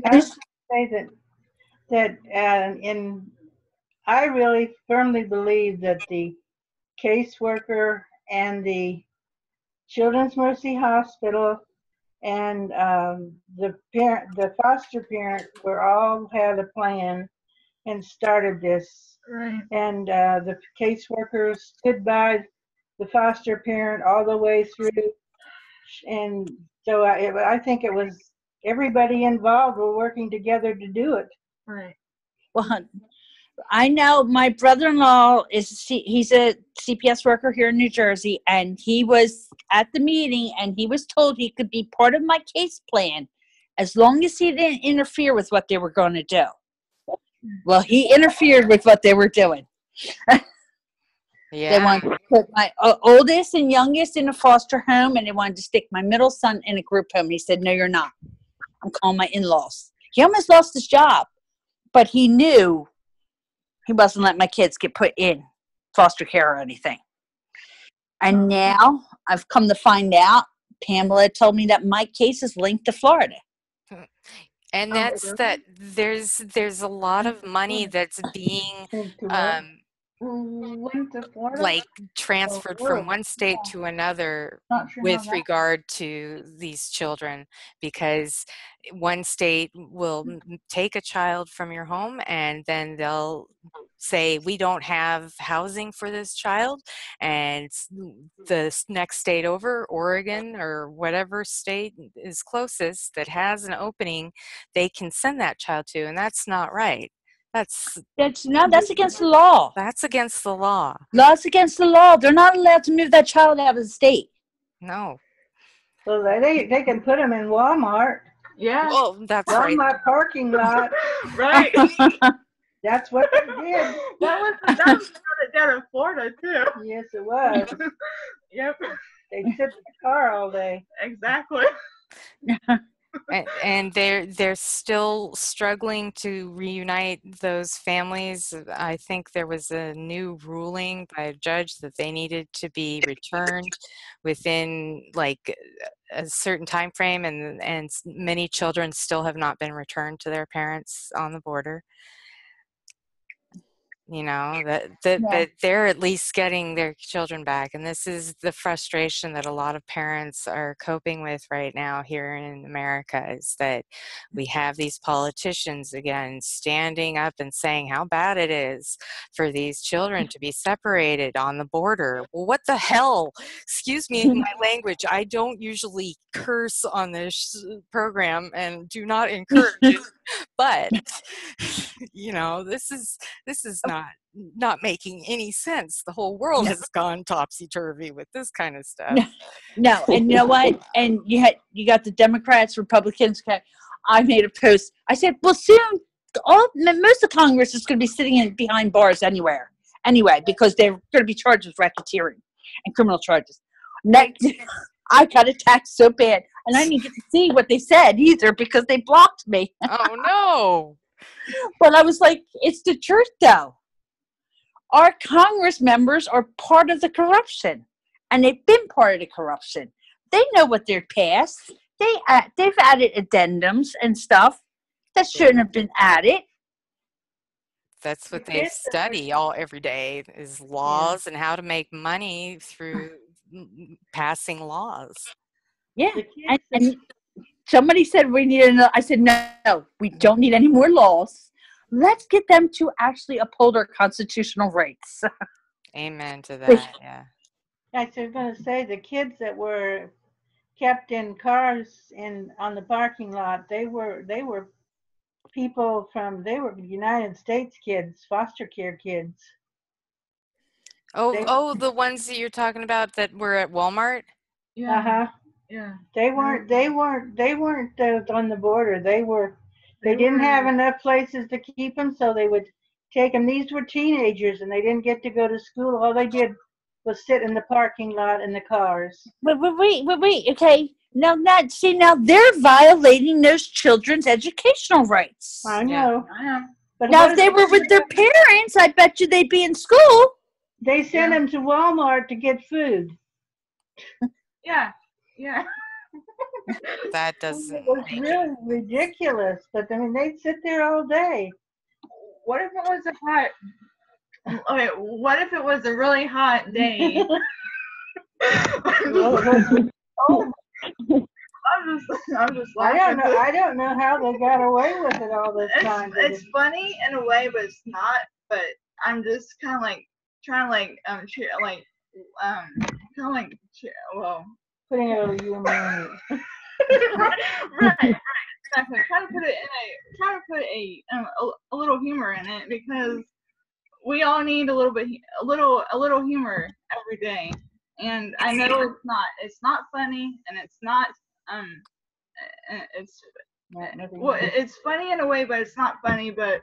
going to say that I really firmly believe that the caseworker and the Children's Mercy Hospital and the foster parent were all had a plan and started this. Right. And the caseworkers stood by the foster parent all the way through. And so I think it was everybody involved were working together to do it. Right. Well, I know my brother-in-law he's a CPS worker here in New Jersey, and he was at the meeting and he was told he could be part of my case plan as long as he didn't interfere with what they were going to do. Well, he interfered with what they were doing. They wanted to put my oldest and youngest in a foster home, and they wanted to stick my middle son in a group home. He said, "No, you're not. I'm calling my in-laws." He almost lost his job, but he knew he wasn't letting my kids get put in foster care or anything. And now I've come to find out, Pamela told me that my case is linked to Florida. And that's that there's a lot of money that's being Linked to Florida? like transferred from one state to another with regard to these children, because one state will take a child from your home and then they'll say, we don't have housing for this child, and the next state over, Oregon or whatever state is closest that has an opening, they can send that child to, and that's not right. That's against the law. That's against the law. That's against the law. They're not allowed to move that child out of the state. No. Well, they can put them in Walmart. Yeah. Well, that's Walmart right. parking lot. Right. That's what they did. That was down in Florida too. Yes, it was. Yep. They sit in the car all day. Exactly. And they're still struggling to reunite those families. I think there was a new ruling by a judge that they needed to be returned within like a certain time frame, and many children still have not been returned to their parents on the border. you know, Yeah. but they're at least getting their children back. And this is the frustration that a lot of parents are coping with right now here in America, is that we have these politicians again standing up and saying how bad it is for these children to be separated on the border. Well, what the hell? Excuse me my language. I don't usually curse on this program and do not encourage it, but you know, this is not making any sense. The whole world No. has gone topsy-turvy with this kind of stuff. No. No, and you know what? And you got the Democrats, Republicans. I made a post. I said, well, soon most of Congress is going to be sitting behind bars anyway, because they're going to be charged with racketeering and criminal charges. Next, I got attacked so bad, and I didn't get to see what they said either because they blocked me. Oh no! But I was like, it's the truth, though. Our Congress members are part of the corruption, and they've been part of the corruption. They know what they're passed. They've added addendums and stuff that shouldn't have been added. That's what they study every day, is laws and how to make money through passing laws. Yeah, and somebody said we need another. I said no, we don't need any more laws. Let's get them to actually uphold our constitutional rights. Amen to that. Yeah. I was going to say the kids that were kept in cars on the parking lot, they were people they were United States kids, foster care kids. The ones that you're talking about that were at Walmart? Yeah. Uh-huh. Yeah. They weren't on the border. They didn't have enough places to keep them, so they would take them. These were teenagers, and they didn't get to go to school. All they did was sit in the parking lot in the cars. Wait. Okay. Now they're violating those children's educational rights. I know. But now, if they were with their parents, I bet you they'd be in school. They sent them to Walmart to get food. Yeah. That doesn't. It was really ridiculous. But I mean, they'd sit there all day. What if it was what if it was a really hot day? I'm just laughing. I don't know how they got away with it all this time. It's funny in a way, but it's not. But I'm just kind of like trying to putting it over you. right. Exactly. Trying to put a little humor in it, because we all need a little humor every day. And I know it's not funny, and it's not it's funny in a way, but it's not funny. But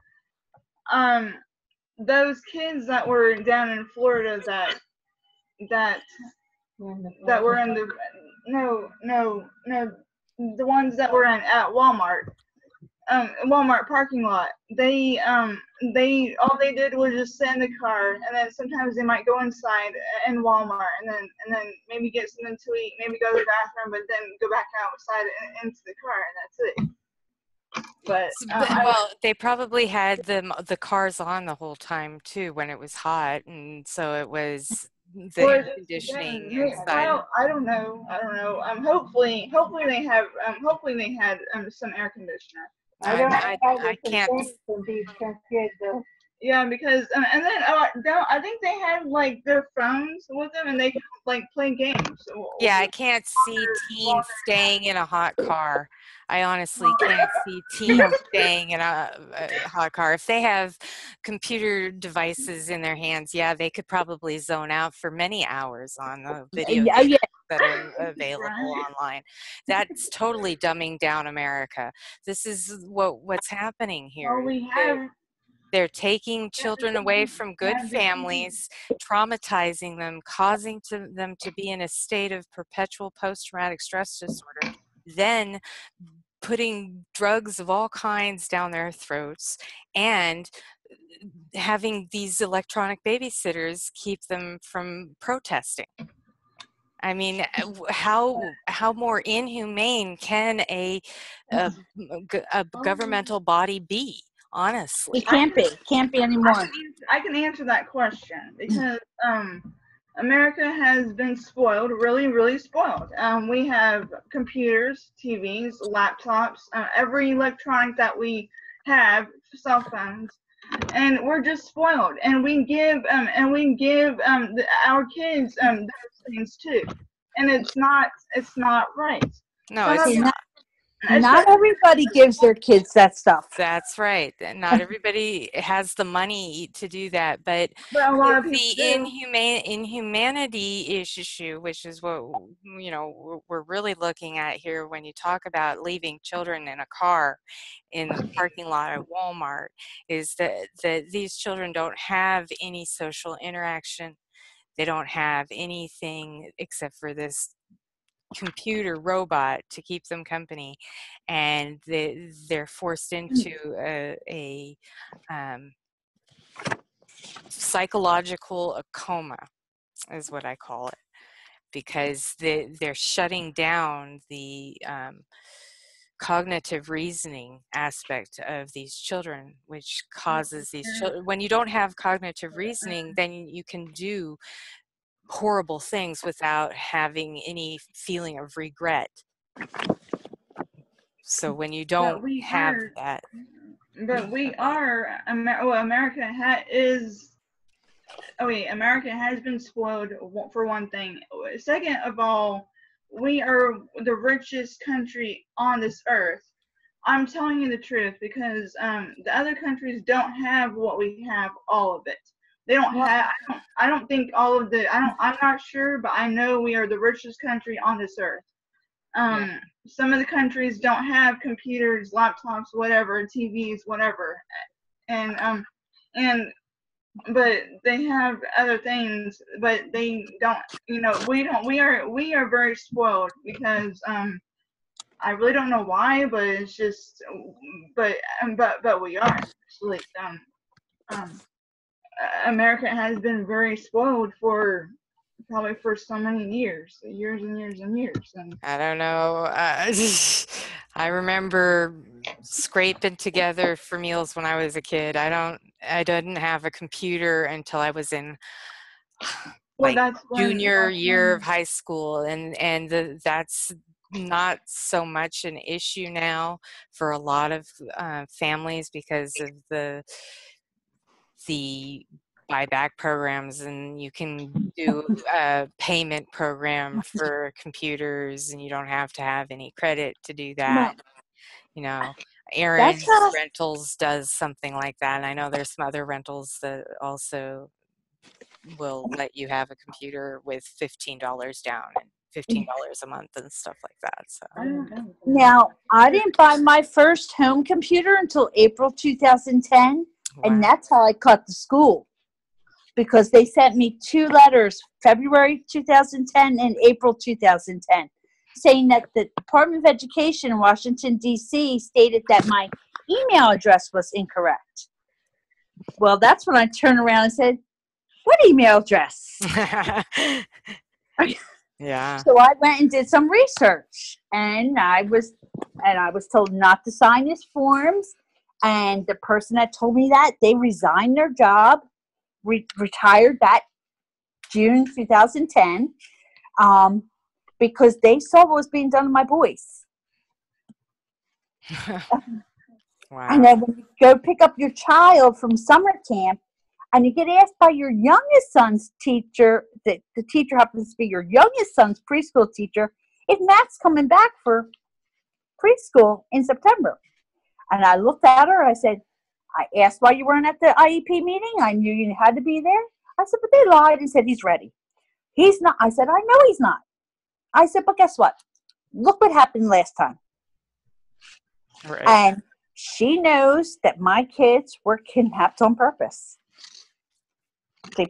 those kids that were down in Florida that were in the the ones that were at Walmart parking lot, they all they did was just sit in the car, and then sometimes they might go inside in Walmart and then maybe get something to eat, maybe go to the bathroom, but then go back outside into the car, and that's it. But they probably had the cars on the whole time too when it was hot, and so it was the air conditioning inside. Well, I don't know. Hopefully they have. Hopefully they had some air conditioner. I can't. Yeah, because and then I think they had like their phones with them, and they could like play games. Yeah, I can't see teens staying in a hot car. I honestly can't see teens staying in a hot car. If they have computer devices in their hands, yeah, they could probably zone out for many hours on the video games that are available online. That's totally dumbing down America. This is what's happening here. They're taking children away from good families, traumatizing them, causing them to be in a state of perpetual post-traumatic stress disorder, then putting drugs of all kinds down their throats, and having these electronic babysitters keep them from protesting. I mean, how more inhumane can a governmental body be? honestly. It can't be anymore. I can answer that question because America has been spoiled, really, really spoiled. We have computers, TVs, laptops, every electronic that we have, cell phones, and we're just spoiled. And we give our kids those things too, and it's not right. No, Some it's of not. Not everybody gives their kids that stuff. That's right. Not everybody has the money to do that, but a lot of the people do. inhumanity issue, which is what we're really looking at here when you talk about leaving children in a car in the parking lot of Walmart, is that these children don't have any social interaction. They don't have anything except for this computer robot to keep them company, and they're forced into a psychological coma is what I call it, because they're shutting down the cognitive reasoning aspect of these children, which causes these children, when you don't have cognitive reasoning, then you can do horrible things without having any feeling of regret. So when you don't have that, America has been spoiled for one thing. Second of all, we are the richest country on this earth. I'm telling you the truth, because the other countries don't have what we have, all of it. They don't have. I don't think all of the. I'm not sure, but I know we are the richest country on this earth. Some of the countries don't have computers, laptops, whatever, TVs, whatever, and but they have other things, but they don't. We don't. We are very spoiled, because I really don't know why, but it's just, but we are. Actually, America has been very spoiled for probably for so many years and years. And I don't know. I remember scraping together for meals when I was a kid. I didn't have a computer until I was in junior year of high school, and that's not so much an issue now for a lot of families because of the buyback programs, and you can do a payment program for computers, and you don't have to have any credit to do that. Aaron's Rentals does something like that, and I know there's some other rentals that also will let you have a computer with $15 down and $15 a month and stuff like that. So now, I didn't buy my first home computer until April 2010, and that's how I cut the school, because they sent me 2 letters, February 2010 and April 2010, saying that the Department of Education in Washington, D.C. stated that my email address was incorrect. Well, that's when I turned around and said, what email address? Yeah. So I went and did some research, and I was told not to sign these forms, and the person that told me that, they resigned their job, retired that June 2010, because they saw what was being done to my boys. Wow. And then when you go pick up your child from summer camp, and you get asked by your youngest son's teacher, the teacher happens to be your youngest son's preschool teacher, if Matt's coming back for preschool in September. And I looked at her, I said, I asked why you weren't at the IEP meeting. I knew you had to be there. I said, but they lied and said he's ready. He's not. I said, I know he's not. I said, but guess what? Look what happened last time. Right. And she knows that my kids were kidnapped on purpose.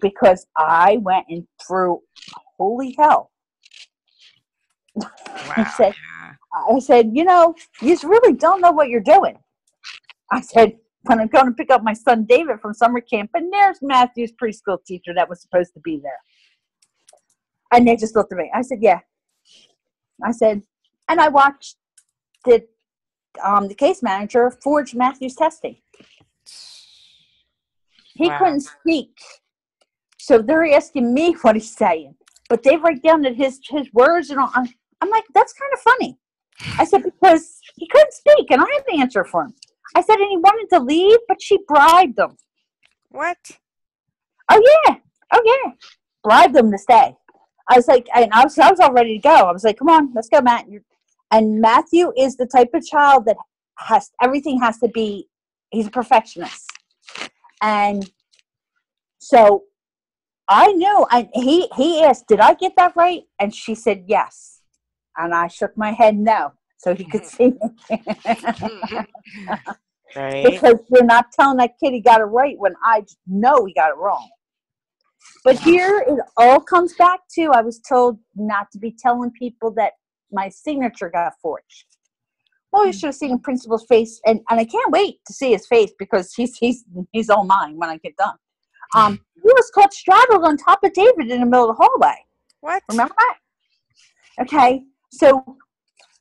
Because I went and through holy hell. Wow. I said, you really don't know what you're doing. I said, when I'm going to pick up my son David from summer camp, and there's Matthew's preschool teacher that was supposed to be there. And they just looked at me. I said, yeah. I said, and I watched the case manager forge Matthew's testing. He Wow. couldn't speak. So they're asking me what he's saying. But they write down that his words and all. I'm like, that's kind of funny. I said, because he couldn't speak and I had to answer for him. I said, and he wanted to leave, but she bribed him. What? Oh, yeah. Bribed him to stay. I was like, and I was all ready to go. I was like, come on, let's go, Matt. And Matthew is the type of child that everything has to be, he's a perfectionist. And so I knew, and he asked, did I get that right? And she said, yes. And I shook my head no, so he could see me. Right. Because you're not telling that kid he got it right when I know he got it wrong. But here it all comes back to, I was told not to be telling people that my signature got forged. Well, you should have seen principal's face, and I can't wait to see his face because he's all mine when I get done. He was caught straddled on top of David in the middle of the hallway. What? Remember that? Okay, so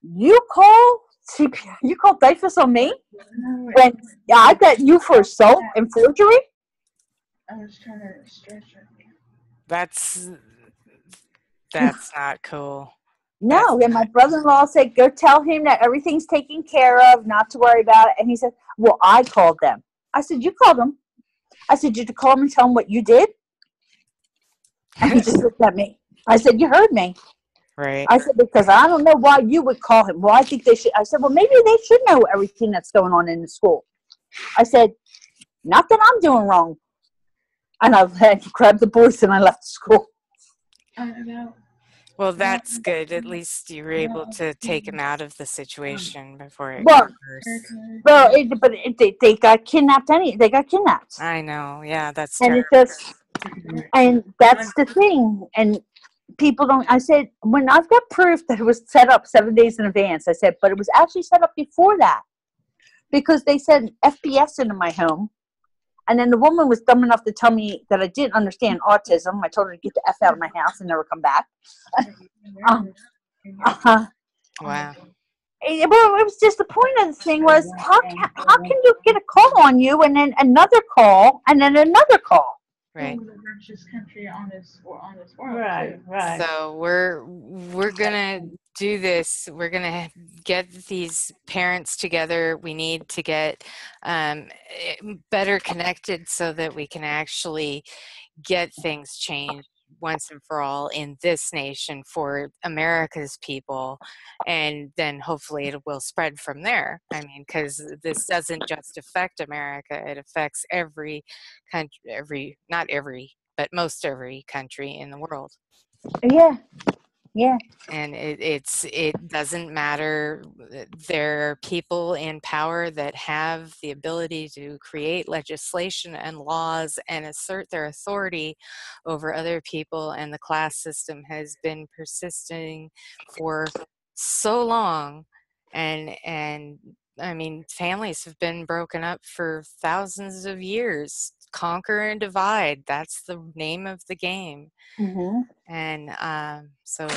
you call CPI, you call DYFS on me when I got you for assault and forgery? I was trying to stretch it. That's not cool. No, and my brother-in-law said, go tell him that everything's taken care of, not to worry about it. And he said, well, I called them. I said, you called them. I said, did you call them and tell them what you did? And he just looked at me. I said, you heard me. Right. I said, because I don't know why you would call him. Well, I think they should. I said, well, maybe they should know everything that's going on in the school. I said, not that I'm doing wrong. And I grabbed the boys and I left the school. Well, that's good. At least you were able to take him out of the situation before it Well, got worse. Well, they got kidnapped. They got kidnapped. I know. Yeah, that's And terrible. it just, and that's the thing. And people don't. I said, when I've got proof that it was set up 7 days in advance, I said, but it was actually set up before that because they sent FBS into my home. And then the woman was dumb enough to tell me that I didn't understand autism. I told her to get the F out of my house and never come back. Wow. Well, it was just the point of the thing was, how can you get a call on you and then another call and then another call? Right. The richest country on this world. Right. So we're gonna do this. We're gonna get these parents together. We need to get better connected so that we can actually get things changed once and for all in this nation for America's people, and then hopefully it will spread from there. I mean, because this doesn't just affect America, it affects every country, not every, but most every country in the world. Yeah. And it doesn't matter. There are people in power that have the ability to create legislation and laws and assert their authority over other people, and the class system has been persisting for so long. And I mean, families have been broken up for thousands of years. Conquer and divide, that's the name of the game. Mm-hmm. And so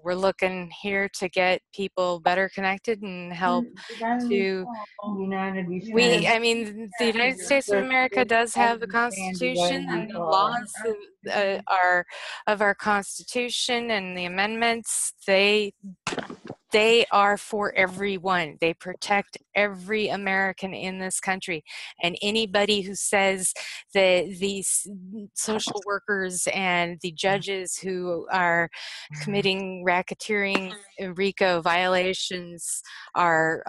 we're looking here to get people better connected and help to I mean, the United States of America does have a constitution, and the laws of our constitution and the amendments, they are for everyone. They protect every American in this country. And anybody who says that these social workers and the judges who are committing racketeering RICO violations are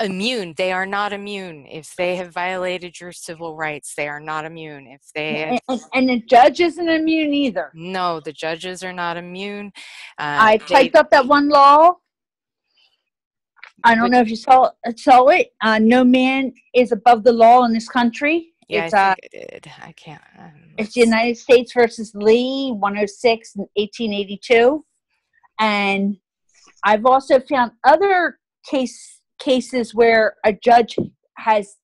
immune, they are not immune. If they have violated your civil rights, they are not immune. If they have, and the judge isn't immune either. No, the judges are not immune. I typed up that one law. I don't know if you saw it. No man is above the law in this country. Yeah, It's, I think I did. I can't. It's the United States versus Lee, 106 in 1882. And I've also found other cases where a judge has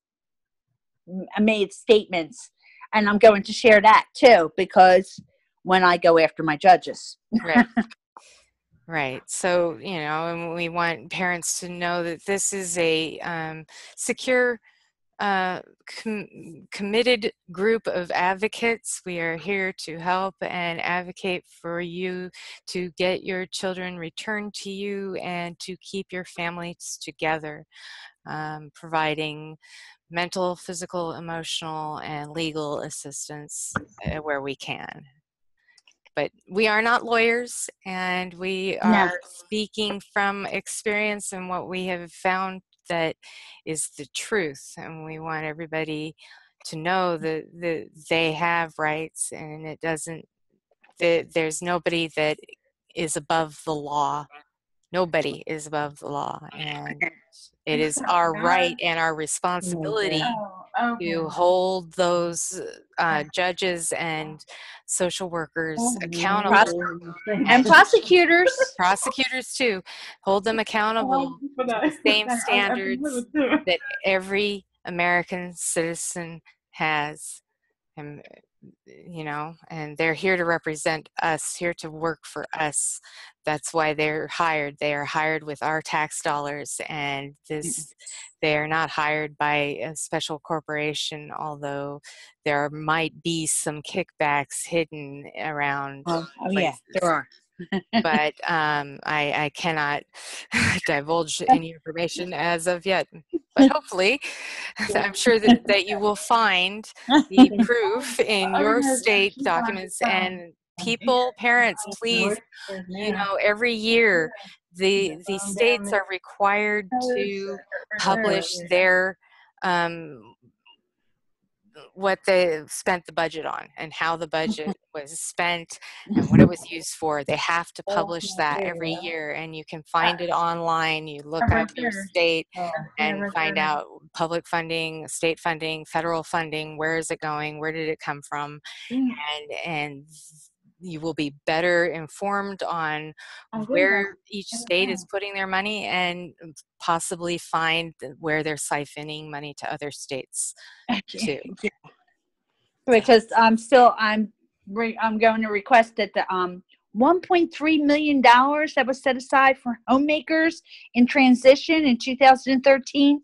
made statements, and I'm going to share that too, because when I go after my judges. Right. Right. So, and we want parents to know that this is a secure committed group of advocates. We are here to help and advocate for you to get your children returned to you and to keep your families together, providing mental, physical, emotional, and legal assistance where we can. But we are not lawyers, and we are speaking from experience and what we have found that is the truth. And we want everybody to know that they have rights, and it doesn't, there's nobody that is above the law. Nobody is above the law, and it is our right and our responsibility to hold those judges and social workers accountable. And prosecutors. Prosecutors too. Hold them accountable to the same standards that every American citizen has. And, you know, and they're here to represent us, here to work for us. That's why they're hired. They are hired with our tax dollars, and they are not hired by a special corporation, although there might be some kickbacks hidden around Oh yeah, places. there are. But I cannot divulge any information as of yet. But hopefully, I'm sure that you will find the proof in your state documents. And people, parents, please, you know, every year the states are required to publish their what they spent the budget on and how the budget was spent and what it was used for. They have to publish that every year, and you can find it online. You look up your state and find out public funding, state funding, federal funding, where is it going, where did it come from, and you will be better informed on where each state is putting their money, and possibly find where they're siphoning money to other states too. Because I'm going to request that the $1.3 million that was set aside for homemakers in transition in 2013.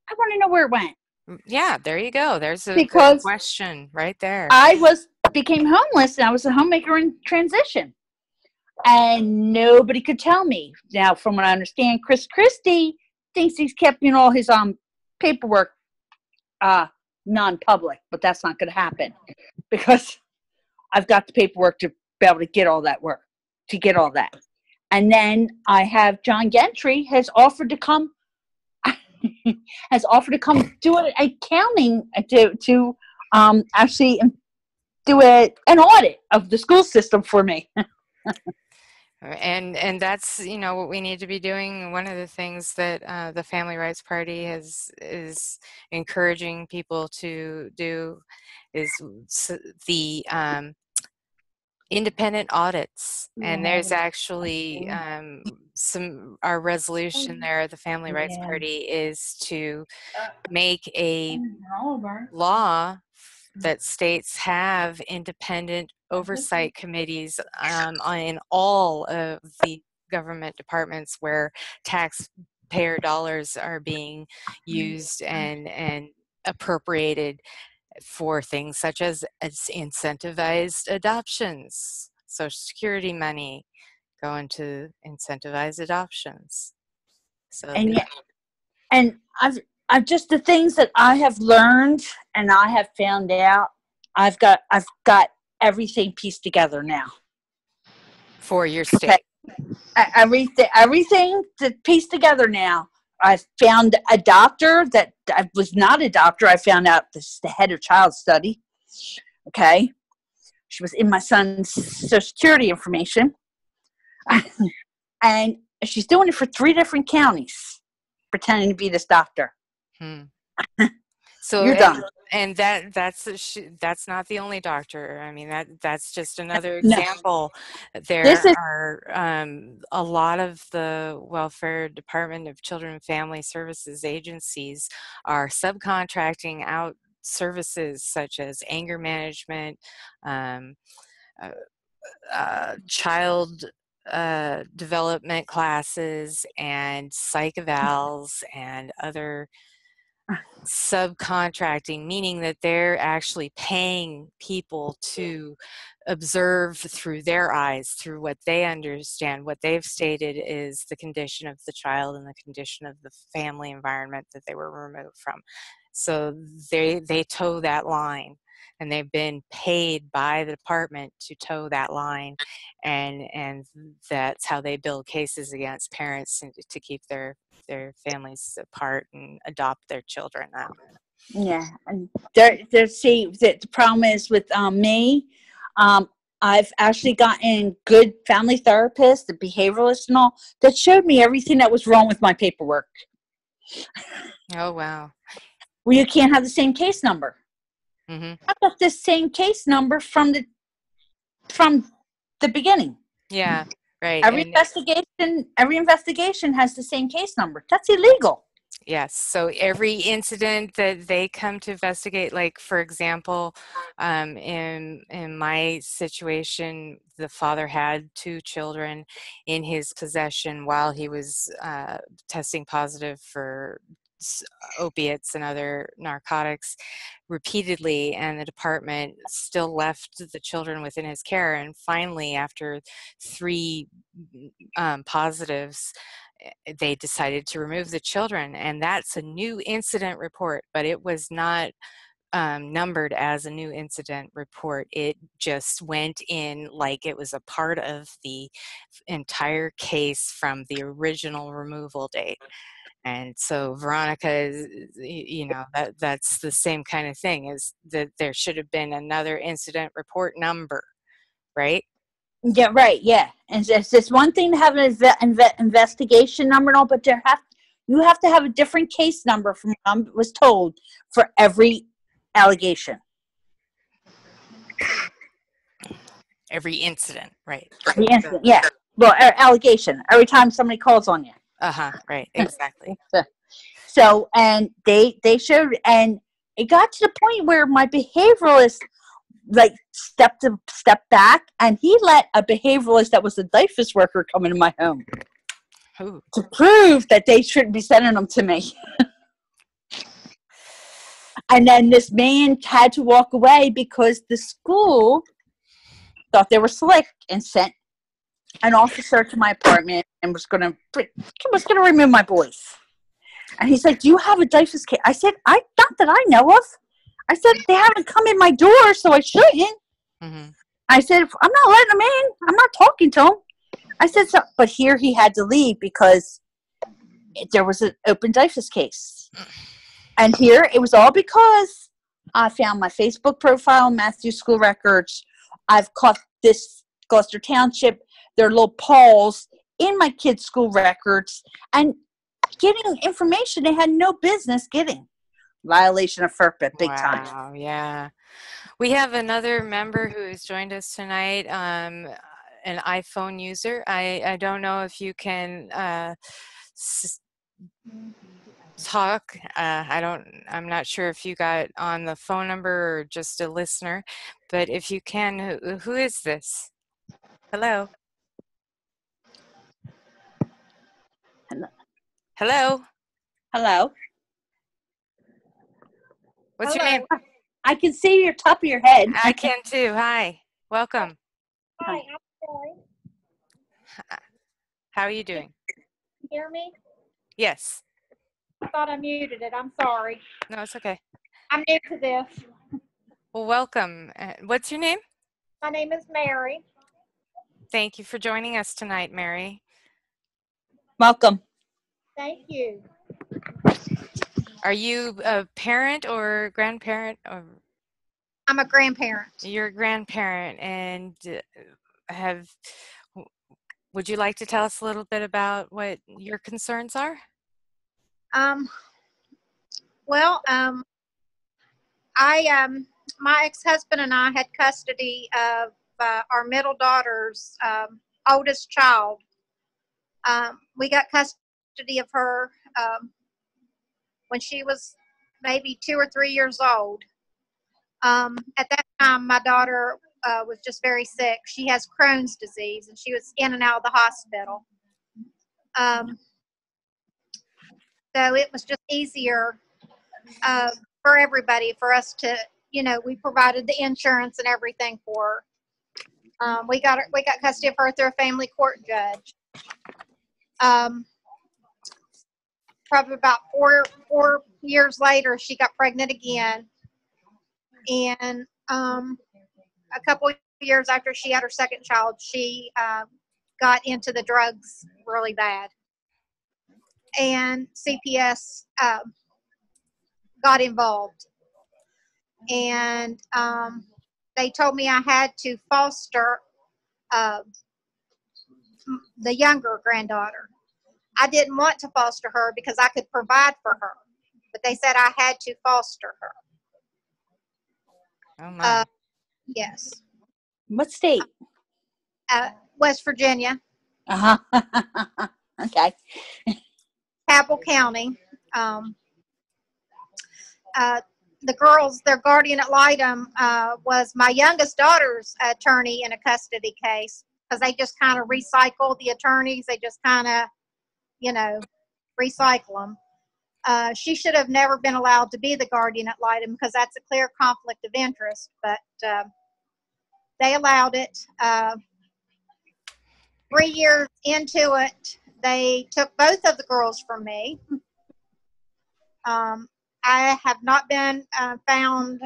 I want to know where it went. Yeah, there you go. There's a Because good question right there. I became homeless, and I was a homemaker in transition, and nobody could tell me. Now, from what I understand, Chris Christie thinks he's kept all his paperwork non-public, but that's not going to happen because I've got the paperwork to be able to get all that work, to get all that. And then I have John Gentry has offered to come do an accounting to actually do an audit of the school system for me. And that's, you know, what we need to be doing. One of the things that the Family Rights Party is encouraging people to do is the independent audits. And there's actually our resolution there, the Family Rights Party, is to make a law that states have independent oversight committees in all of the government departments where taxpayer dollars are being used and appropriated for things such as incentivized adoptions. Social Security money going to incentivize adoptions. So and I've just the things that I have learned and I have found out, I've got everything pieced together now. For your state. Okay. Everything pieced together now. I found a doctor that I was not a doctor. I found out this is the head of child study. Okay. She was in my son's Social Security information. And she's doing it for 3 different counties, pretending to be this doctor. So you're done. And that's not the only doctor. I mean, that's just another example. No. There are a lot of the Welfare Department of Children and Family Services agencies are subcontracting out services such as anger management, child development classes, and psych evals and other subcontracting, meaning that they're actually paying people to observe through their eyes, through what they understand. What they've stated is the condition of the child and the condition of the family environment that they were removed from. So they toe that line, and they've been paid by the department to toe that line, and that's how they build cases against parents to keep their families apart and adopt their children out. Yeah, and see, the problem is with me. I've actually gotten good family therapists, the behavioralists and all, that showed me everything that was wrong with my paperwork. Oh, wow. Well, you can't have the same case number. Mm-hmm. I got the same case number from the beginning. Yeah, right. Every investigation has the same case number. That's illegal. Yes. So every incident that they come to investigate, like for example, in my situation, the father had 2 children in his possession while he was testing positive for opiates and other narcotics repeatedly, and the department still left the children within his care. And finally, after 3 positives, they decided to remove the children, and that's a new incident report, but it was not numbered as a new incident report. It just went in like it was a part of the entire case from the original removal date. And so Veronica is, that's the same kind of thing, is that there should have been another incident report number, right? Yeah, right. Yeah, and it's one thing to have an investigation number and all, but you have to have a different case number from what I was told for every allegation. Every incident, right? Every incident, yeah. Well, allegation. Every time somebody calls on you. Right. Exactly. So, and they showed, and it got to the point where my behavioralist stepped back, and he let a behavioralist that was a DYFS worker come into my home. Ooh. To prove that they shouldn't be sending them to me. And then this man had to walk away because the school thought they were slick and sent an officer to my apartment and was going to remove my boys. And he's like, "Do you have a DYFS case?" I said, "Not that I know of." I said, "They haven't come in my door, so I shouldn't." Mm-hmm. I said, "I'm not letting them in. I'm not talking to them." I said, but here he had to leave because there was an open DYFS case. And here it was all because I found my Facebook profile, Matthews School Records. I've caught this Gloucester Township, their little paws in my kids' school records and getting information they had no business getting. Violation of FERPA, big time. Wow, yeah. We have another member who has joined us tonight, an iPhone user. I don't know if you can talk. I'm not sure if you got on the phone number or just a listener, but if you can, who is this? Hello? Hello? Hello? What's your name? I can see your top of your head. I can too. Hi. Welcome. Hi, I'm sorry. How are you doing? You hear me? Yes. I thought I muted it. I'm sorry. No, it's okay. I'm new to this. Well, welcome. What's your name? My name is Mary. Thank you for joining us tonight, Mary. Welcome. Thank you. Are you a parent or grandparent? Or I'm a grandparent. you're a grandparent, and would you like to tell us a little bit about what your concerns are? Well, my ex-husband and I had custody of our middle daughter's oldest child. We got custody of her when she was maybe 2 or 3 years old. At that time, my daughter was just very sick. She has Crohn's disease, and she was in and out of the hospital. So it was just easier for everybody, for us to, you know, we provided the insurance and everything for her. We got custody of her through a family court judge. Probably about four years later, she got pregnant again, and a couple of years after she had her second child, she got into the drugs really bad, and CPS got involved, and they told me I had to foster the younger granddaughter. I didn't want to foster her because I could provide for her, but they said I had to foster her. Oh my. Yes. What state? West Virginia. Uh-huh. Okay. Cabell County. The girls, their guardian ad litem was my youngest daughter's attorney in a custody case, because they just kind of recycle the attorneys. They just kind of, you know, recycle them. She should have never been allowed to be the guardian ad litem because that's a clear conflict of interest, but they allowed it. 3 years into it, they took both of the girls from me. I have not been found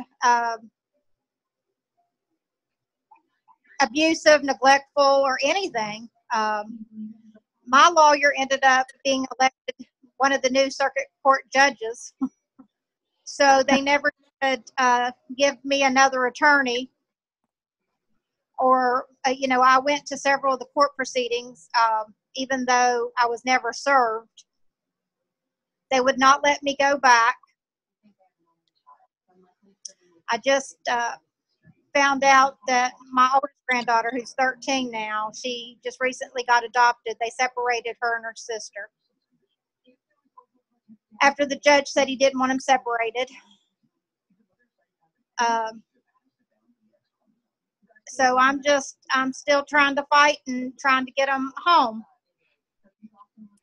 abusive, neglectful, or anything. My lawyer ended up being elected one of the new circuit court judges. So they never could give me another attorney. Or, you know, I went to several of the court proceedings, even though I was never served. They would not let me go back. I just found out that my oldest granddaughter, who's 13 now, she just recently got adopted. They separated her and her sister after the judge said he didn't want them separated. So I'm still trying to fight and trying to get them home.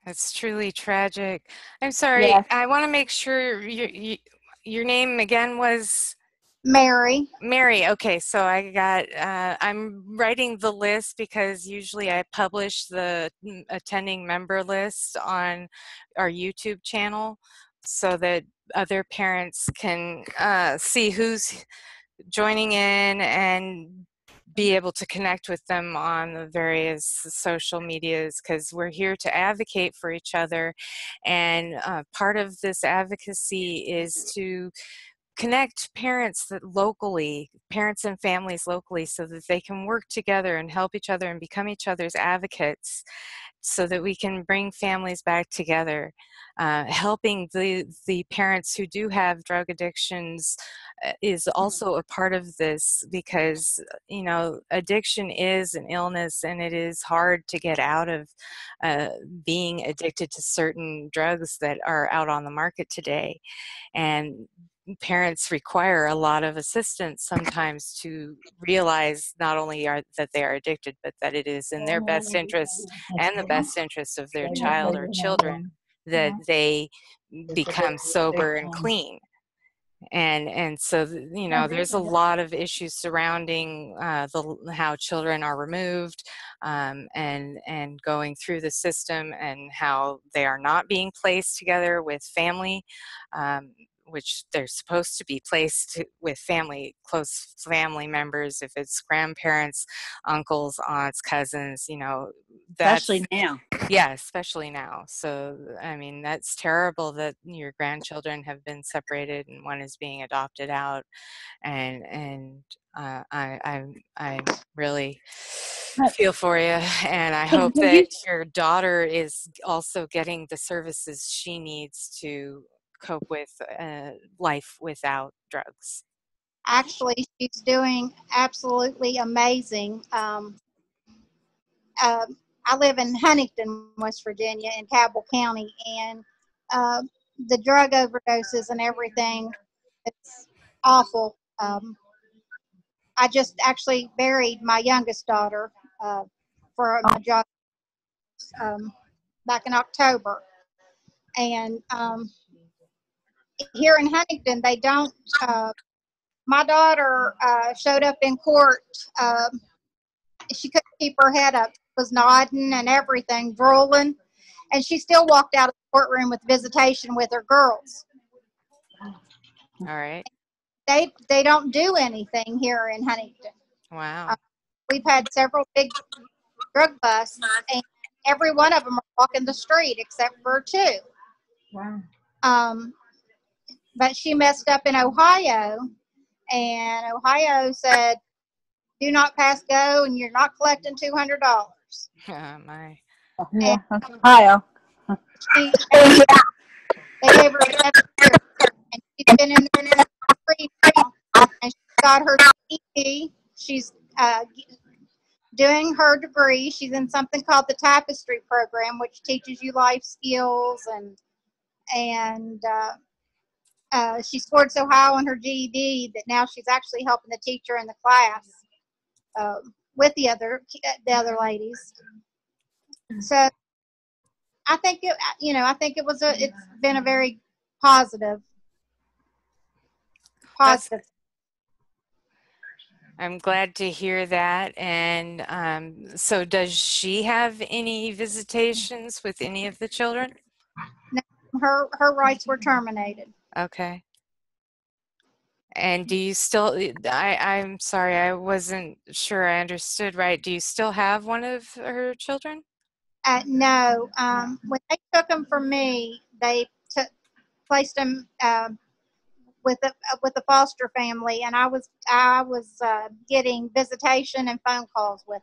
That's truly tragic. I'm sorry. Yes. I want to make sure your name again was Mary. Mary. Okay, so I'm writing the list because usually I publish the attending member list on our YouTube channel so that other parents can see who's joining in and be able to connect with them on the various social medias, because we're here to advocate for each other. And part of this advocacy is to connect parents parents and families locally, so that they can work together and help each other and become each other's advocates, so that we can bring families back together. Helping the parents who do have drug addictions is also a part of this, because, you know, addiction is an illness, and it is hard to get out of being addicted to certain drugs that are out on the market today. And parents require a lot of assistance sometimes to realize not only that they are addicted, but that it is in their best interest and the best interest of their child or children that they become sober and clean. And so, you know, there's a lot of issues surrounding how children are removed and going through the system, and how they are not being placed together with family, which they're supposed to be placed with close family members, if it's grandparents, uncles, aunts, cousins, you know. Especially now. Yeah, especially now. So, I mean, that's terrible that your grandchildren have been separated and one is being adopted out. And I really feel for you, and I hope that your daughter is also getting the services she needs to cope with life without drugs. Actually, she's doing absolutely amazing. I live in Huntington, West Virginia, in Cabell County, and the drug overdoses and everything, it's awful. I just actually buried my youngest daughter for my job back in October, and here in Huntington, they don't. My daughter showed up in court. She couldn't keep her head up. She was nodding and everything, drooling, and she still walked out of the courtroom with visitation with her girls. All right. They don't do anything here in Huntington. Wow. We've had several big drug busts, and every one of them are walking the street except for 2. Wow. But she messed up in Ohio, and Ohio said, "Do not pass go, and you're not collecting $200." Oh, my. Yeah, Ohio. She, they gave her 7 years, and she's been in the street now, and she got her GED. She's doing her degree. She's in something called the Tapestry program, which teaches you life skills, and she scored so high on her GED that now she's actually helping the teacher in the class with the other ladies. So I think it's been a very positive. I'm glad to hear that. And so does she have any visitations with any of the children? No, her rights were terminated. Okay. And do you still, I'm sorry, I wasn't sure I understood right. Do you still have one of her children? No. When they took them from me, they placed them with a foster family, and I was getting visitation and phone calls with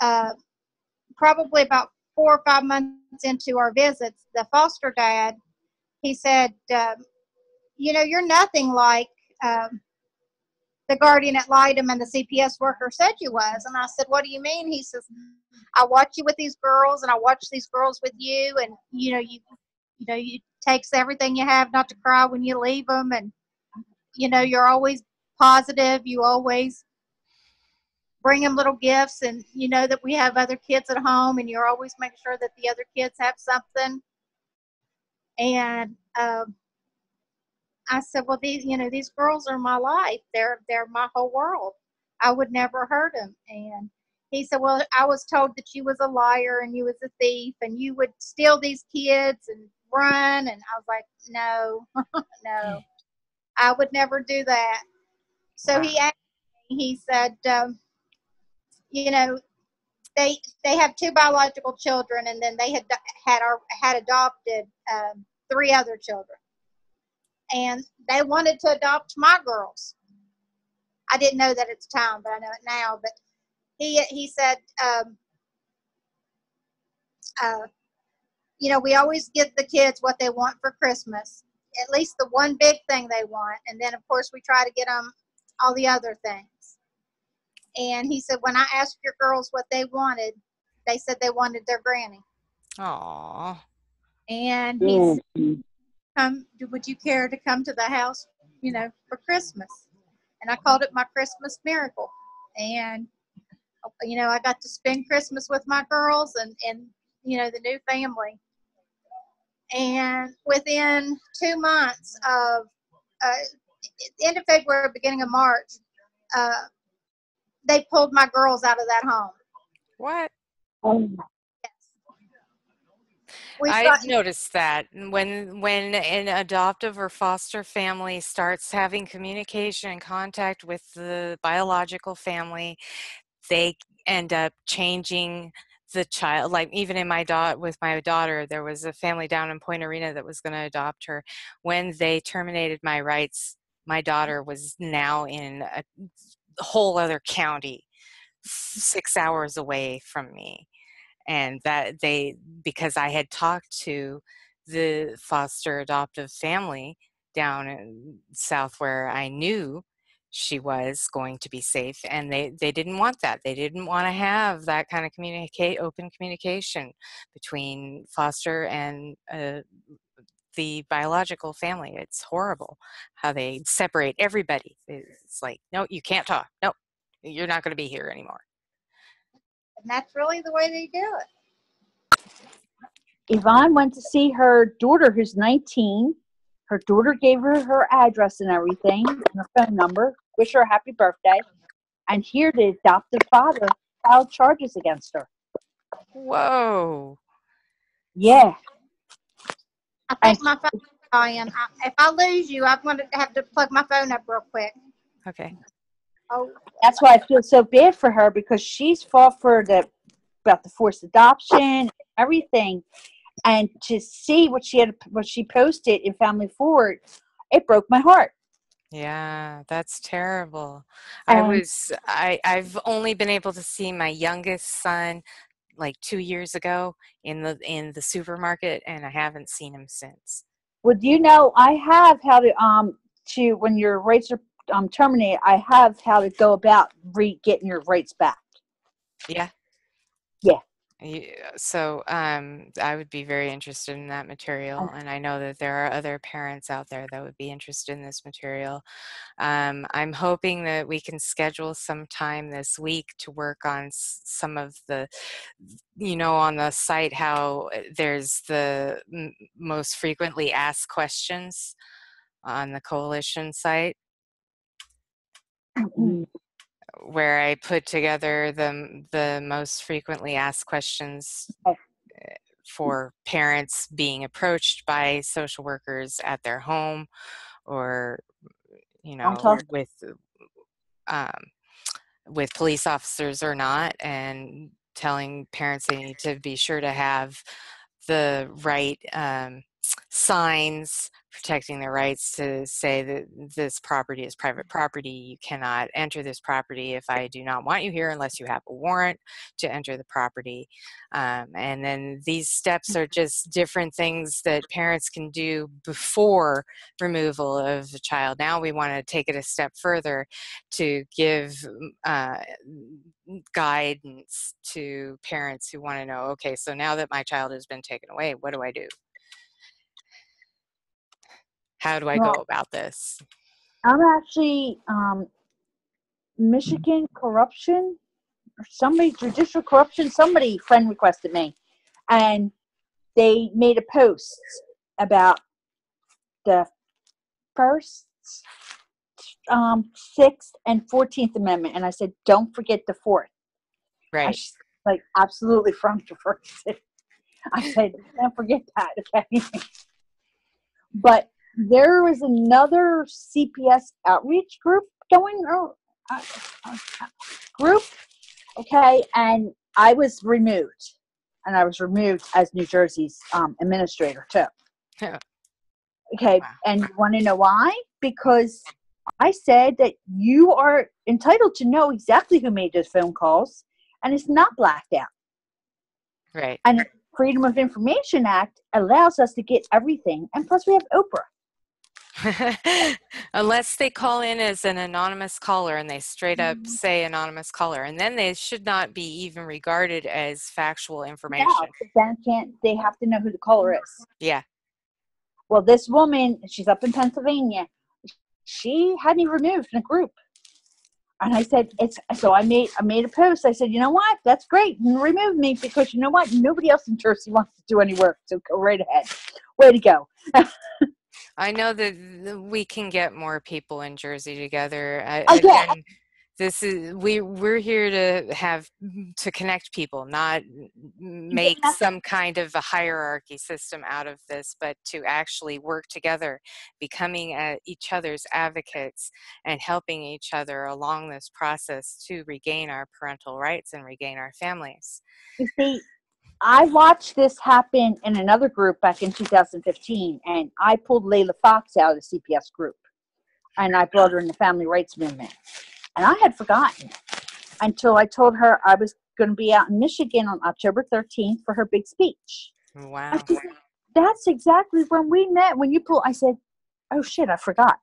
them. Probably about 4 or 5 months into our visits, the foster dad, he said, "You're nothing like the guardian ad litem and the CPS worker said you was." And I said, "What do you mean?" He says, "I watch you with these girls, and I watch these girls with you, and you takes everything you have not to cry when you leave them, and you're always positive. You always bring them little gifts, and you know that we have other kids at home, and you're always making sure that the other kids have something." And I said, "Well, these girls are my life. They're my whole world. I would never hurt them." And he said, "Well, I was told that you was a liar and you was a thief and you would steal these kids and run." And I was like, "No, no, I would never do that." So he asked me, he said, they have 2 biological children, and then they had adopted 3 other children. And they wanted to adopt my girls. I didn't know that at the time, but I know it now. But he said, we always get the kids what they want for Christmas, at least the one big thing they want. And then, of course, we try to get them all the other things. And he said, when I asked your girls what they wanted, they said they wanted their granny. Aww. And he said, would you care to come to the house, for Christmas? And I called it my Christmas miracle. And, I got to spend Christmas with my girls and the new family. And within 2 months of end of February, beginning of March, they pulled my girls out of that home. What? Yes. I've noticed that when an adoptive or foster family starts having communication and contact with the biological family, they end up changing the child. Like even in with my daughter, there was a family down in Point Arena that was going to adopt her. When they terminated my rights, my daughter was now in a whole other county, 6 hours away from me. And because I had talked to the foster adoptive family down in south where I knew she was going to be safe, and they didn't want that. They didn't want to have that kind of open communication between foster and the biological family. It's horrible how they separate everybody. It's like, no, you can't talk. No, you're not going to be here anymore. And that's really the way they do it. Yvonne went to see her daughter who's 19 Her daughter gave her her address and everything, and her phone number, wish her a happy birthday, and here the adoptive father filed charges against her. Whoa. Yeah. I think my phone is dying. If I lose you, I'm going to have to plug my phone up real quick. Okay. Oh, That's why I feel so bad for her, because she's fought for about the forced adoption and everything. And to see what she posted in Family Forward, it broke my heart. Yeah, that's terrible. And I've only been able to see my youngest son like 2 years ago in the supermarket, and I haven't seen him since. would you know, I have how to when your rights are terminated, I have how to go about getting your rights back. Yeah. Yeah. So I would be very interested in that material, and I know that there are other parents out there that would be interested in this material. I'm hoping that we can schedule some time this week to work on some of the, on the site, how there's the most frequently asked questions on the coalition site, where I put together the most frequently asked questions for parents being approached by social workers at their home, or with police officers or not, and telling parents they need to be sure to have the right signs protecting their rights, to say that this property is private property. You cannot enter this property if I do not want you here unless you have a warrant to enter the property. And then these steps are just different things that parents can do before removal of the child. Now we want to take it a step further to give guidance to parents who want to know, okay, so now that my child has been taken away, what do I do? How do I go about this? I'm actually Michigan corruption, or somebody, judicial corruption, somebody friend requested me, and they made a post about the first, 6th and 14th Amendment, and I said, don't forget the 4th. Right. Like, absolutely from the first. I said, don't forget that, okay? But there was another CPS outreach group going, okay, and I was removed. And I was removed as New Jersey's administrator, too. Yeah. Okay, wow. And you want to know why? Because I said that you are entitled to know exactly who made those phone calls, and it's not blacked out. Right. And the Freedom of Information Act allows us to get everything, and plus we have Oprah. Unless they call in as an anonymous caller and they straight up say anonymous caller, and then they should not be even regarded as factual information. No, then they have to know who the caller is. Yeah. Well, this woman, she's up in Pennsylvania. She had me removed from the group. And I said, so I made a post. I said, you know what? That's great. Remove me, because you know what? Nobody else in Jersey wants to do any work. So go right ahead. Way to go. I know that we can get more people in Jersey together. Again, this is we're here to connect people, not make some kind of a hierarchy system out of this, but to actually work together, becoming each other's advocates and helping each other along this process to regain our parental rights and regain our families. You see, I watched this happen in another group back in 2015, and I pulled Layla Fox out of the CPS group, and I brought her in the family rights movement. And I had forgotten until I told her I was going to be out in Michigan on October 13th for her big speech. Wow. Said, that's exactly when we met. When you I said, oh shit, I forgot.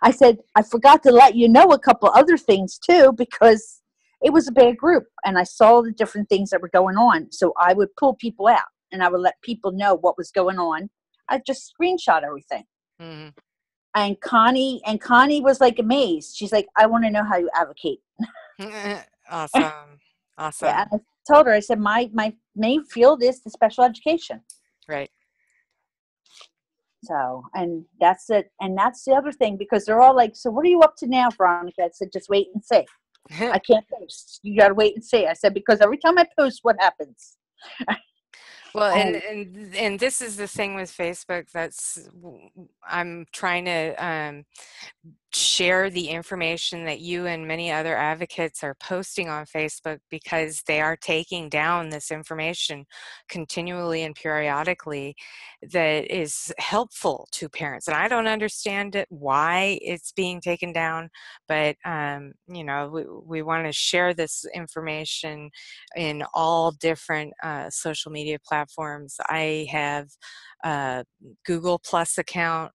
I said, I forgot to let you know a couple other things too, because it was a bad group, and I saw the different things that were going on. So I would pull people out, and I would let people know what was going on. I just screenshot everything. Mm-hmm. And Connie was like amazed. She's like, I want to know how you advocate. Awesome. Yeah, I told her, I said, my main field is the special education. Right. So, and that's it. And that's the other thing, because they're all like, so what are you up to now, Veronica? I said, just wait and see. I can't post. You got to wait and see. I said, because every time I post, what happens? Well, and this is the thing with Facebook. I'm trying to share the information that you and many other advocates are posting on Facebook, because they are taking down this information continually and periodically that is helpful to parents. And I don't understand why it's being taken down, but we want to share this information in all different social media platforms. I have a Google Plus account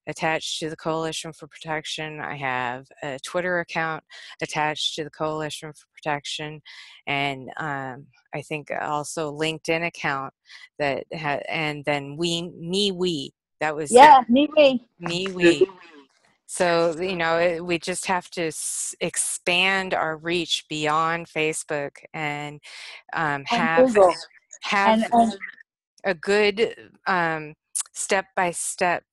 attached to the Coalition for Protection. I have a Twitter account attached to the Coalition for Protection, and I think also a LinkedIn account that and then we. That was me. So, we just have to expand our reach beyond Facebook and have Google. a good step-by-step,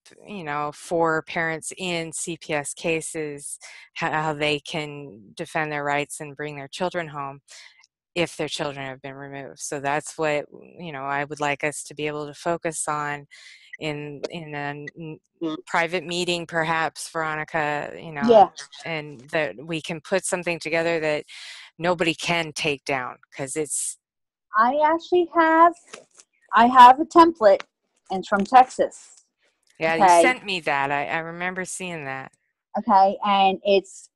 for parents in CPS cases, how they can defend their rights and bring their children home if their children have been removed. So that's what, I would like us to be able to focus on in a private meeting, perhaps, Veronica, and that we can put something together that nobody can take down, because it's... I actually have a template, and it's from Texas. Yeah, okay. You sent me that. I remember seeing that. Okay, and it's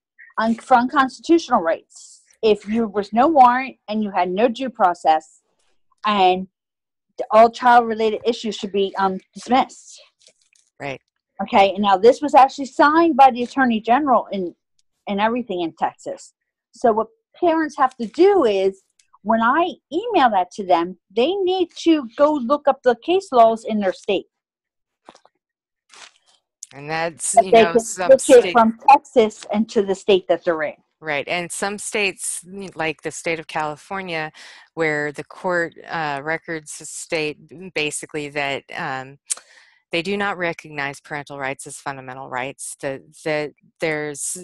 for unconstitutional rights. If there was no warrant and you had no due process, and all child-related issues should be dismissed. Right. Okay, and now this was actually signed by the Attorney General and everything in Texas. So what parents have to do is, when I email that to them, they need to go look up the case laws in their state. And that's, they can switch it from Texas into the state that they're in. Right. And some states, like the state of California, where the court records state basically that they do not recognize parental rights as fundamental rights, that there's...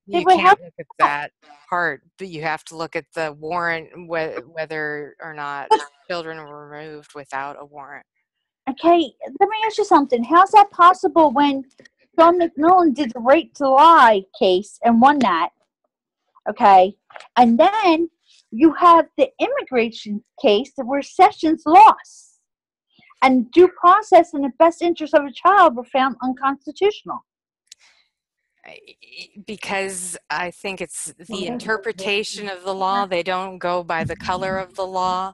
You can't look at that part, but you have to look at the warrant, whether or not children were removed without a warrant. Okay, let me ask you something. How's that possible when John McMillan did the Right to Lie case and won that? Okay, and then you have the immigration case where Sessions lost, and due process and the best interest of a child were found unconstitutional. Because I think it's the interpretation of the law. They don't go by the color of the law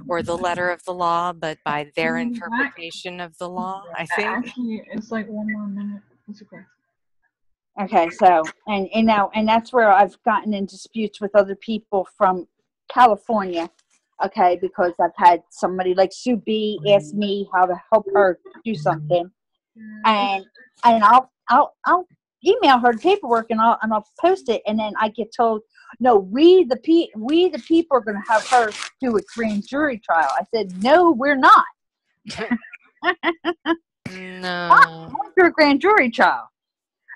or the letter of the law, but by their interpretation of the law, I think. Actually, it's like 1 more minute. It's okay. Okay, so, and that's where I've gotten in disputes with other people from California, okay, because I've had somebody like Sue B ask me how to help her do something, and I'll email her the paperwork and I'll post it, and then I get told, no, we the people are going to have her do a grand jury trial. I said, no, we're not. No. I'm going through a grand jury trial.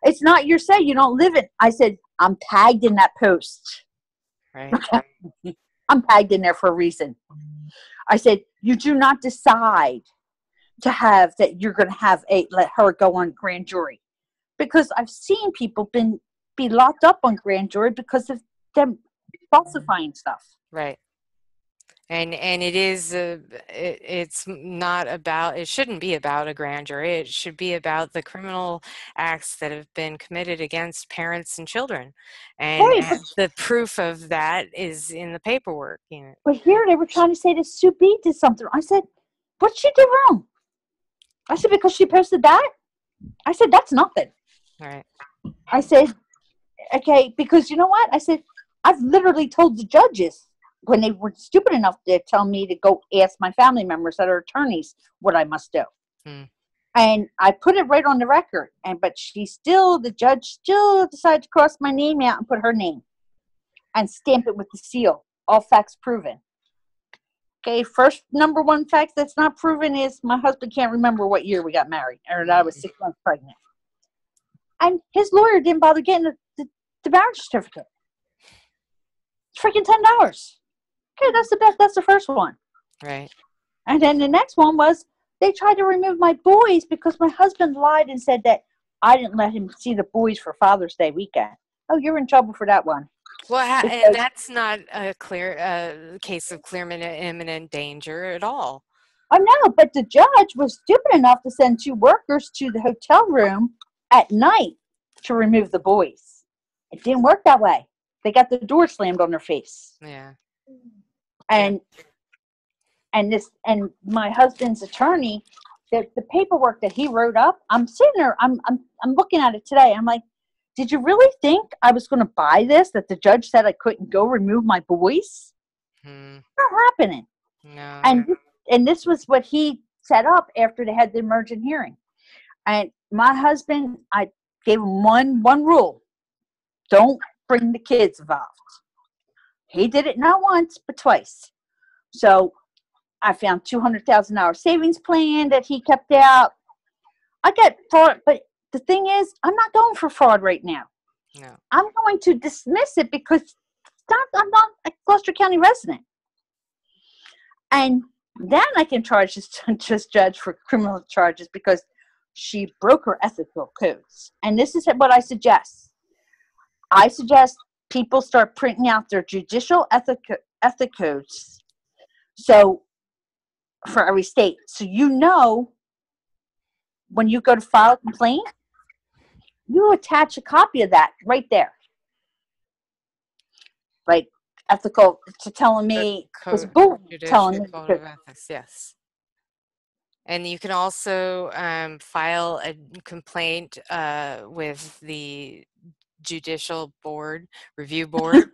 It's not your say. You don't live it. I said, I'm tagged in that post. Right. I'm tagged in there for a reason. I said, you do not decide to have that you're going to let her go on grand jury. Because I've seen people be locked up on grand jury because of them falsifying stuff. Right. And it is it's not about, it shouldn't be about a grand jury. It should be about the criminal acts that have been committed against parents and children, and the proof of that is in the paperwork. But here they were trying to say that Sue B did something. I said, what'd she do wrong? I said, because she posted that? I said, that's nothing. Right. I said, okay, because you know what? I said, I've literally told the judges when they were stupid enough to tell me to go ask my family members that are attorneys what I must do. And I put it right on the record. But the judge still decided to cross my name out and put her name and stamp it with the seal. All facts proven. Okay, first number one fact that's not proven is my husband can't remember what year we got married, or that I was 6 months pregnant. And his lawyer didn't bother getting the marriage certificate. It's freaking $10. Okay, that's the first one. Right. And then the next one was they tried to remove my boys because my husband lied and said that I didn't let him see the boys for Father's Day weekend. Oh, you're in trouble for that one. Well, and Because that's not a clear case of clear imminent danger at all. I know, but the judge was stupid enough to send 2 workers to the hotel room at night to remove the boys. It didn't work that way. They got the door slammed on their face. Yeah. And my husband's attorney, the paperwork that he wrote up, I'm sitting there, I'm looking at it today. I'm like, did you really think I was going to buy this? That the judge said I couldn't go remove my boys? Not happening. No. And this was what he set up after they had the emergent hearing. And my husband, I gave him one rule: don't bring the kids involved. He did it not once but twice. So I found $200,000 savings plan that he kept out. I got fraud, but the thing is, I'm not going for fraud right now. No. I'm going to dismiss it because I'm not a Gloucester County resident. And then I can charge this judge for criminal charges because she broke her ethical codes. And this is what I suggest. I suggest people start printing out their judicial ethic codes. So for every state. So you know when you go to file a complaint, you attach a copy of that right there. Like ethical to telling me was bull telling me. Code of ethics, yes. And you can also file a complaint with the judicial review board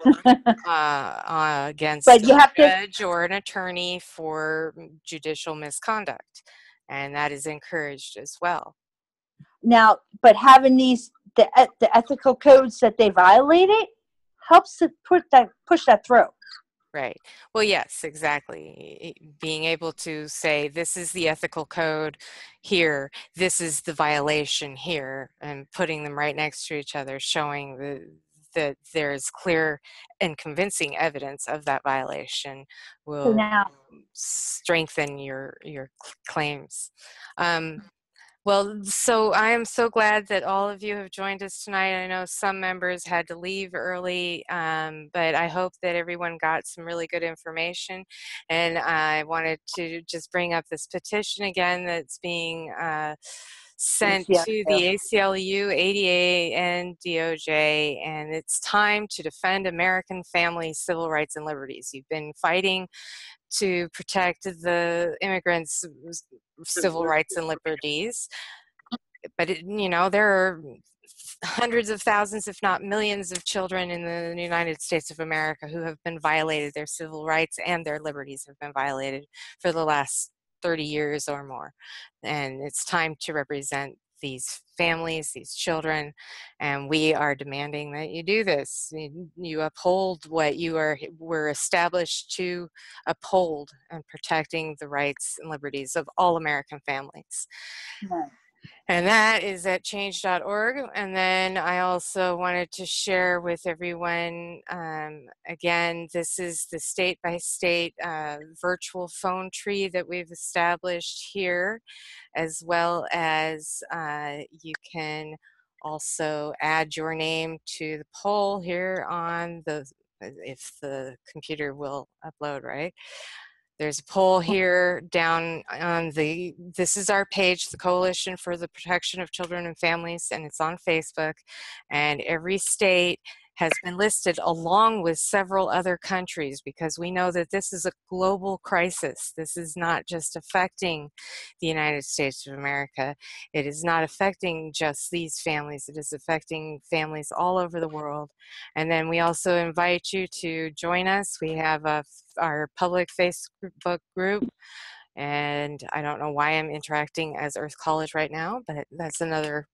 against But you a have judge or an attorney for judicial misconduct, and that is encouraged as well. Now, but having the ethical codes that they violated helps to push that through. Right. Well, yes, exactly. Being able to say, this is the ethical code here, this is the violation here, and putting them right next to each other, showing that there's clear and convincing evidence of that violation will strengthen your claims. Well, so I am so glad that all of you have joined us tonight. I know some members had to leave early, but I hope that everyone got some really good information. And I wanted to just bring up this petition again that's being sent to the ACLU, ADA, and DOJ, and it's time to defend American families, civil rights, and liberties. You've been fighting to protect the immigrants' civil rights and liberties, but there are hundreds of thousands, if not millions, of children in the United States of America who have been violated. Their civil rights and their liberties have been violated for the last 30 years or more, and it's time to represent these families, these children, and we are demanding that you do this. You uphold what you were established to uphold, and protecting the rights and liberties of all American families. Right. And that is at change.org. And then I also wanted to share with everyone, again, this is the state-by-state virtual phone tree that we've established here, as well as you can also add your name to the poll here on if the computer will upload, right? There's a poll here down on this is our page, the Coalition for the Protection of Children and Families, and it's on Facebook. And every state has been listed along with several other countries, because we know that this is a global crisis. This is not just affecting the United States of America. It is not affecting just these families. It is affecting families all over the world. And then we also invite you to join us. We have our public Facebook group. And I don't know why I'm interacting as Earth College right now, but that's another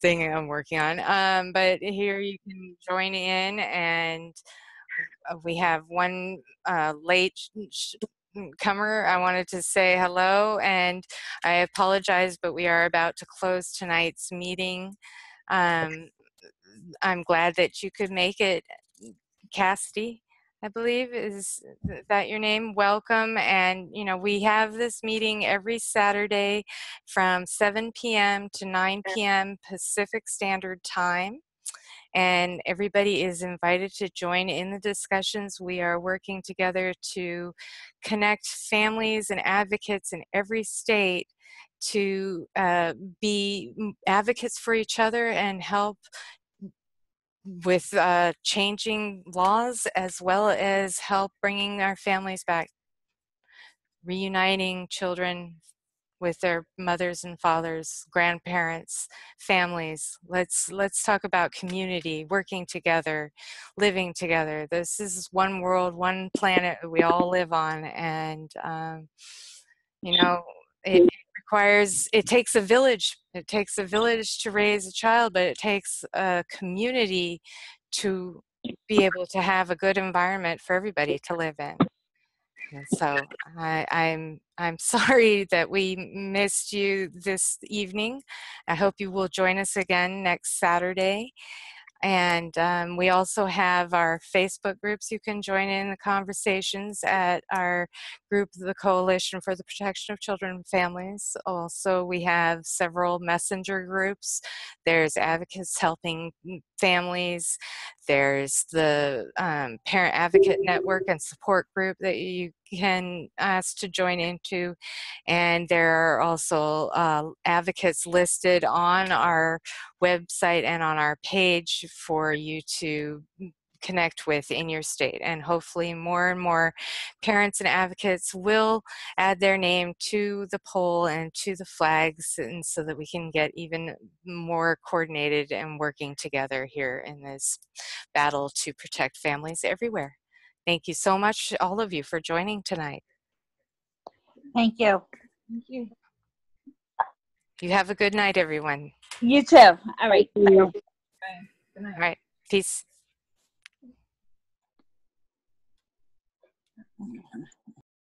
thing I'm working on. But here you can join in, and we have one late comer. I wanted to say hello, and I apologize, but we are about to close tonight's meeting. I'm glad that you could make it. Cassidy, I believe, is that your name? Welcome. And, you know, we have this meeting every Saturday from 7 p.m. to 9 p.m. Pacific Standard Time. And everybody is invited to join in the discussions. We are working together to connect families and advocates in every state to be advocates for each other and help with changing laws, as well as help bringing our families back, reuniting children with their mothers and fathers, grandparents, families. Let's talk about community, working together, living together. This is one world, one planet that we all live on, and you know, it takes a village. It takes a village to raise a child, but it takes a community to be able to have a good environment for everybody to live in. And so I'm sorry that we missed you this evening. I hope you will join us again next Saturday. And we also have our Facebook groups. You can join in the conversations at our group, the Coalition for the Protection of Children and Families. Also, we have several messenger groups. There's Advocates Helping Families. There's the Parent Advocate Network and Support Group that you can ask to join into. And there are also advocates listed on our website and on our page for you to connect with in your state. And hopefully more and more parents and advocates will add their name to the poll and to the flags, and so that we can get even more coordinated and working together here in this battle to protect families everywhere. Thank you so much, all of you, for joining tonight. Thank you. Thank you. You have a good night, everyone. You too. All right. Thank you. Good night. All right. Peace.